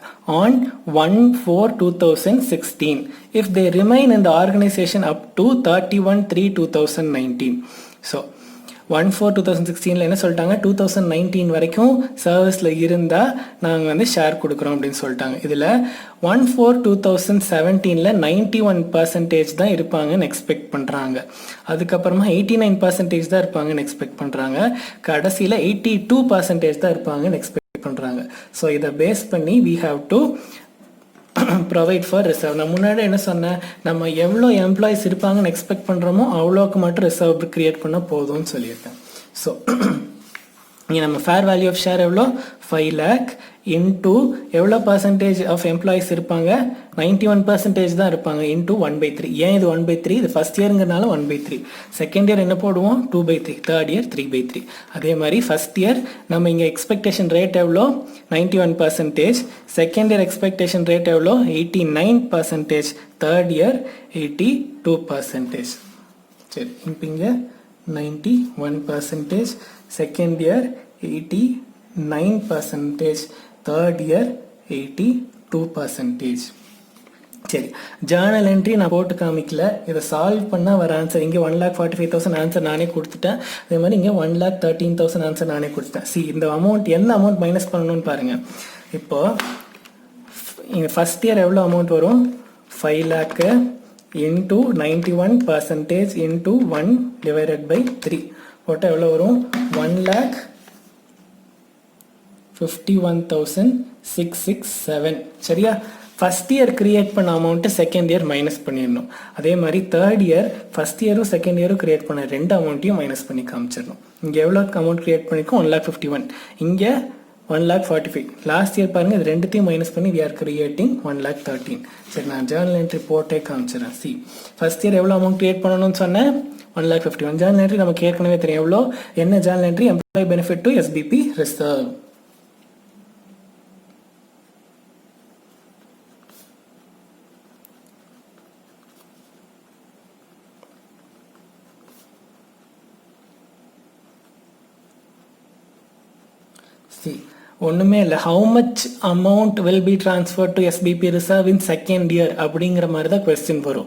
Speaker 1: on 1/4/2016 if they remain in the organization up to 31/3/2019. So 1/4/2016 என்ன சொல்லிட்டாங்க, 2019 வரைக்கும் சர்வீஸில் இருந்தால் நாங்கள் வந்து ஷேர் கொடுக்குறோம் அப்படின்னு சொல்லிட்டாங்க. இதில் 1/4/2017 91% தான் இருப்பாங்கன்னு எக்ஸ்பெக்ட் பண்ணுறாங்க. அதுக்கப்புறமா 89% தான் இருப்பாங்கன்னு எக்ஸ்பெக்ட் பண்ணுறாங்க. கடைசியில் 82% தான் இருப்பாங்கன்னு எக்ஸ்பெக்ட் பண்ணுறாங்க. ஸோ இதை பேஸ் பண்ணி we have to provide for reserve. நான் முன்னாடி என்ன சொன்னேன், நம்ம எவ்வளோ எம்ப்ளாயிஸ் இருப்பாங்கன்னு எக்ஸ்பெக்ட் பண்ணுறோமோ அவ்வளோக்கு மட்டும் ரிசர்வ் க்ரியேட் பண்ண போதும்னு சொல்லியிருக்கேன். ஸோ இங்கே நம்ம ஃபேர் வேல்யூ ஆஃப் ஷேர் எவ்வளோ, 5 lakh இன்டூ எவ்வளோ பர்சன்டேஜ் ஆஃப் எம்ப்ளாயிஸ் இருப்பாங்க, 91% தான் இருப்பாங்க, இன்டூ 1/3. ஏன் இது 1/3? இது ஃபஸ்ட் இயருங்கிறனால 1/3. செகண்ட் இயர் என்ன போடுவோம், 2/3. Third year 3/3. அதே மாதிரி ஃபஸ்ட் இயர் நம்ம இங்கே எக்ஸ்பெக்டேஷன் ரேட் எவ்வளோ, 91%. செகண்ட் இயர் எக்ஸ்பெக்டேஷன் ரேட் எவ்வளோ, 89%. Third year 82%. சரி, இப்போ இங்கே 91%, செகண்ட் இயர் 89%, தேர்ட் இயர் 82%. சரி, ஜேர்னல் என்ட்ரி நான் போட்டு காமிக்கல, இதை சால்வ் பண்ணால் வர ஆன்சர் இங்கே 1,45,000 ஆன்சர் நானே கொடுத்துட்டேன். அதே மாதிரி இங்கே 1,13,000 ஆன்சர் நானே கொடுத்துட்டேன். இந்த அமௌண்ட் என்ன அமௌண்ட் மைனஸ் பண்ணணும்னு பாருங்கள். இப்போது இங்கே ஃபஸ்ட் இயர் எவ்வளோ அமௌண்ட் வரும், 5 lakh இன்டூ 91% இன்டூ 1/3 போட்டால் எவ்வளோ வரும், 1,51,667. சரியா? ஃபஸ்ட் இயர் கிரியேட் பண்ண அமௌண்ட்டு செகண்ட் இயர் மைனஸ் பண்ணிடணும். அதே மாதிரி தேர்ட் இயர் ஃபஸ்ட் இயரும் செகண்ட் இயரும் கிரியேட் பண்ண ரெண்டு அமௌண்ட்டையும் மைனஸ் பண்ணி காமிச்சிடணும். இங்கே எவ்வளோ அமௌண்ட் கிரியேட் பண்ணியிருக்கோம், 1,51,000. இங்கே 1,45,000. லாஸ்ட் இயர் பாருங்கள், இது ரெண்டுத்தையும் மைனஸ் பண்ணி we are creating 1,13,000. சரி, நான் ஜேர்னல் என்ட்ரி போட்டே காமிச்சிடறேன். ஃபஸ்ட் இயர் எவ்வளோ அமௌண்ட் கிரியேட் பண்ணணும்னு சொன்னேன், 1,51,000. ஜேர்னல் என்ட்ரி நமக்கு ஏற்கனவே தெரியும் எவ்வளோ. என்ன Journal entry, employee benefit to SBP reserve. ஒன்றுமே இல்லை, how much amount will be transfer to SBP reserve in second year அப்படிங்கிற மாதிரி தான் கொஸ்டின் வரும்.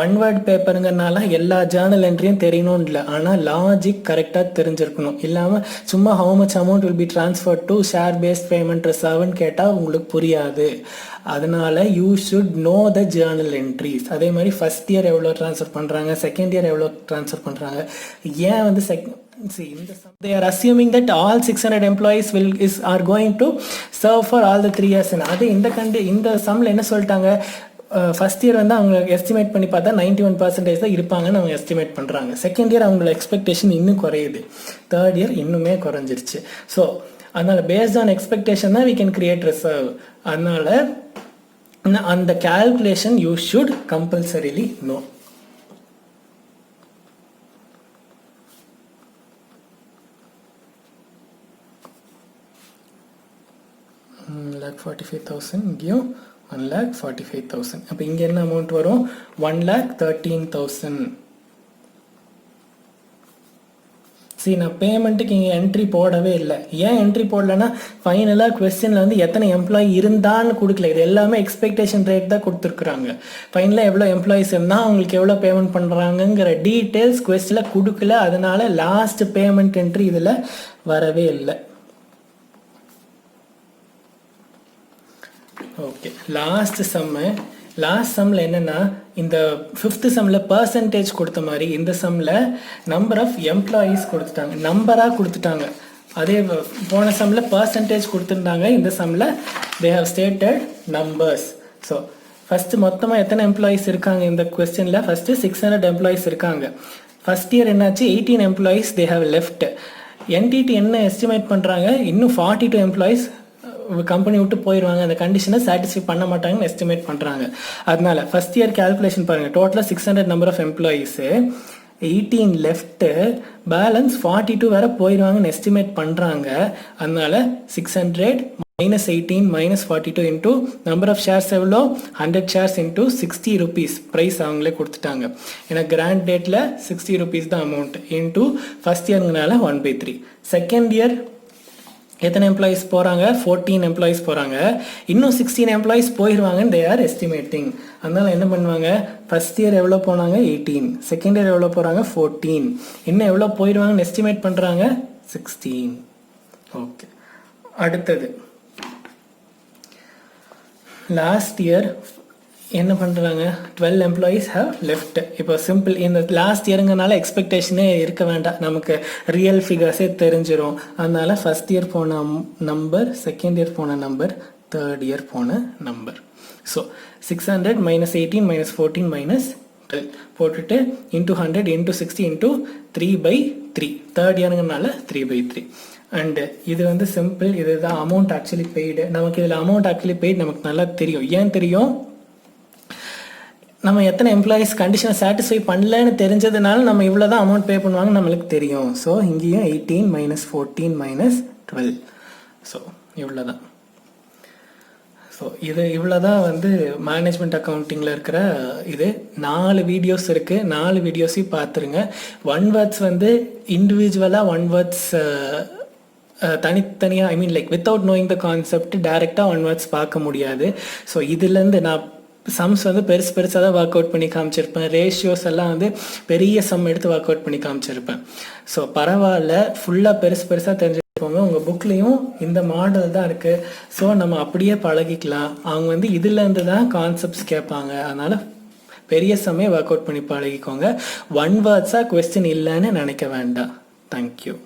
Speaker 1: ஒன் வேர்ட் பேப்பருங்கிறனால எல்லா ஜேர்னல் என்ட்ரியும் தெரியணும்னு இல்லை, ஆனால் லாஜிக் கரெக்டாக தெரிஞ்சிருக்கணும். இல்லாமல் சும்மா how much amount will be transfer to share based payment ரிசர்வ்னு கேட்டால் உங்களுக்கு புரியாது. அதனால you should know the journal entries. அதே மாதிரி ஃபஸ்ட் இயர் எவ்வளோ ட்ரான்ஸ்ஃபர் பண்ணுறாங்க, செகண்ட் இயர் எவ்வளோ ட்ரான்ஸ்ஃபர் பண்ணுறாங்க. ஏன் வந்து they are assuming that all 600 employees are going to serve for all the 3 years. அது இந்த சம்மில் என்ன சொல்லிட்டாங்க, ஃபஸ்ட் இயர் வந்து அவங்க எஸ்டிமேட் பண்ணி பார்த்தா 91% தான் இருப்பாங்கன்னு அவங்க எஸ்டிமேட் பண்ணுறாங்க. செகண்ட் இயர் அவங்களோட எக்ஸ்பெக்டேஷன் இன்னும் குறையுது, தேர்ட் இயர் இன்னுமே குறைஞ்சிருச்சு. ஸோ அதனால் பேஸ்ட் ஆன் எக்ஸ்பெக்டேஷன் தான் we can create reserve. அதனால் அந்த calculation you should compulsorily know. Lakh 45,000 இங்கேயும் 1,45,000. அப்போ இங்கே என்ன அமௌண்ட் வரும், 1,13,000. நான் பேமெண்ட்டுக்கு இங்கே என்ட்ரி போடவே இல்லை. ஏன் என்ட்ரி போடலைன்னா, ஃபைனலாக கொஸ்டினில் வந்து எத்தனை எம்ப்ளாயி இருந்தான்னு கொடுக்கல, இது எல்லாமே எக்ஸ்பெக்டேஷன் ரேட் தான் கொடுத்துருக்குறாங்க. ஃபைனலாக எவ்வளோ எம்ப்ளாயிஸ் இருந்தால் அவங்களுக்கு எவ்வளோ பேமெண்ட் பண்ணுறாங்கங்கிற டீட்டெயில்ஸ் கொஸ்டினில் கொடுக்கல. அதனால லாஸ்ட் பேமெண்ட் என்ட்ரி இதில் வரவே இல்லை. ஓகே, லாஸ்ட் சம்மில் என்னென்னா, இந்த 5th சம்மில் பர்சன்டேஜ் கொடுத்த மாதிரி இந்த சம்மில் நம்பர் ஆஃப் எம்ப்ளாயீஸ் கொடுத்துட்டாங்க, நம்பராக கொடுத்துட்டாங்க. அதே போன சம்மில் பர்சன்டேஜ் கொடுத்துருந்தாங்க, இந்த சம்மில் they have stated numbers. So first மொத்தமாக எத்தனை எம்ப்ளாயீஸ் இருக்காங்க இந்த கொஸ்டினில், ஃபஸ்ட்டு 600 எம்ப்ளாயீஸ் இருக்காங்க. ஃபஸ்ட் இயர் என்னாச்சு, 18 employees they have left. Entity என்ன எஸ்டிமேட் பண்ணுறாங்க, இன்னும் 42 எம்ப்ளாயீஸ் கம்பெனி விட்டு போயிடுவாங்க, அந்த கண்டிஷனை சாட்டிஸ்ஃபை பண்ண மாட்டாங்கன்னு எஸ்டிமேட் பண்ணுறாங்க. அதனால ஃபஸ்ட் இயர் கேல்குலேஷன் பாருங்கள், டோட்டலாக 600 நம்பர் ஆஃப் எம்ப்ளாயீஸு, 18 லெஃப்ட்டு, பேலன்ஸ் 42 வேறு போயிடுவாங்கன்னு எஸ்டிமேட் பண்ணுறாங்க. அதனால 600 -18 -42 இன்ட்டு நம்பர் ஆஃப் ஷேர்ஸ் எவ்வளோ 100 ஷேர்ஸ் இன்ட்டு 60 rupees ப்ரைஸ் அவங்களே கொடுத்துட்டாங்க. ஏன்னா கிராண்ட் டேட்டில் 60 rupees தான் அமௌண்ட் இன்ட்டு ஃபஸ்ட் இயருங்கனால 1/3. செகண்ட் இயர் எத்தனை எம்ப்ளாயீஸ் போகிறாங்க? 14 எம்ப்ளாயீஸ் போகிறாங்க. இன்னும் 16 எம்ப்ளாயீஸ் போயிடுவாங்கன்னு தே ஆர் எஸ்டிமேட்டிங். அதனால் என்ன பண்ணுவாங்க, ஃபஸ்ட் இயர் எவ்வளோ போனாங்க 18, செகண்ட் இயர் எவ்வளோ போகிறாங்க 14, இன்னும் எவ்வளோ போயிடுவாங்கன்னு எஸ்டிமேட் பண்ணுறாங்க 16. ஓகே, அடுத்தது லாஸ்ட் இயர் என்ன பண்ணுறாங்க, 12 எம்ப்ளாயீஸ் ஹவ் லெஃப்ட். இப்போ சிம்பிள், இந்த லாஸ்ட் இயருங்கனால எக்ஸ்பெக்டேஷனே இருக்க வேண்டாம், நமக்கு ரியல் ஃபிகர்ஸே தெரிஞ்சிடும். அதனால ஃபஸ்ட் இயர் போன நம்பர், செகண்ட் இயர் போன நம்பர், தேர்ட் இயர் போன நம்பர். ஸோ 600 -18 -14 -12 போட்டுட்டு இன்ட்டு 100 இன்ட்டு 60 இன்ட்டு 3/3. தேர்ட் இயருங்கனால 3/3. அண்டு இது வந்து சிம்பிள், இதுதான் அமௌண்ட் ஆக்சுவலி பெய்டு. நமக்கு இதில் அமௌண்ட் ஆக்சுவலி பெய்டு நமக்கு நல்லா தெரியும். ஏன் தெரியும், நம்ம எத்தனை எம்ப்ளாயீஸ் கண்டிஷனை சாட்டிஸ்ஃபை பண்ணலன்னு தெரிஞ்சதுனால நம்ம இவ்வளோ தான் அமௌண்ட் பே பண்ணுவாங்க நம்மளுக்கு தெரியும். ஸோ இங்கேயும் 18 -14 -12. ஸோ இவ்வளோ தான். ஸோ இது இவ்வளோ தான் வந்து மேனேஜ்மெண்ட் அக்கௌண்டிங்கில் இருக்கிற இது. 4 வீடியோஸ் இருக்குது, 4 வீடியோஸையும் பார்த்துருங்க. ஒன் வேர்ட்ஸ் வந்து இண்டிவிஜுவலாக ஒன் வேர்ட்ஸ் தனித்தனியாக, I mean like without knowing the concept டைரெக்டாக ஒன் வேர்ட்ஸ் பார்க்க முடியாது. ஸோ இதுலேருந்து நான் சம்ஸ் வந்து பெருசாக தான் ஒர்க் அவுட் பண்ணி காமிச்சிருப்பேன். ரேஷியோஸ் எல்லாம் வந்து பெரிய சம் எடுத்து ஒர்க் அவுட் பண்ணி காமிச்சிருப்பேன். ஸோ பரவாயில்ல, ஃபுல்லாக பெருசாக தெரிஞ்சுக்கோங்க. உங்கள் புக்லேயும் இந்த மாடல் தான் இருக்குது. ஸோ நம்ம அப்படியே பழகிக்கலாம். அவங்க வந்து இதுலேருந்து தான் கான்செப்ட்ஸ் கேட்பாங்க. அதனால் பெரிய சம்மே ஒர்க் அவுட் பண்ணி பழகிக்கோங்க. ஒன் வேர்ட்ஸாக கொஸ்டின் இல்லைன்னு நினைக்க வேண்டாம். தேங்க்யூ.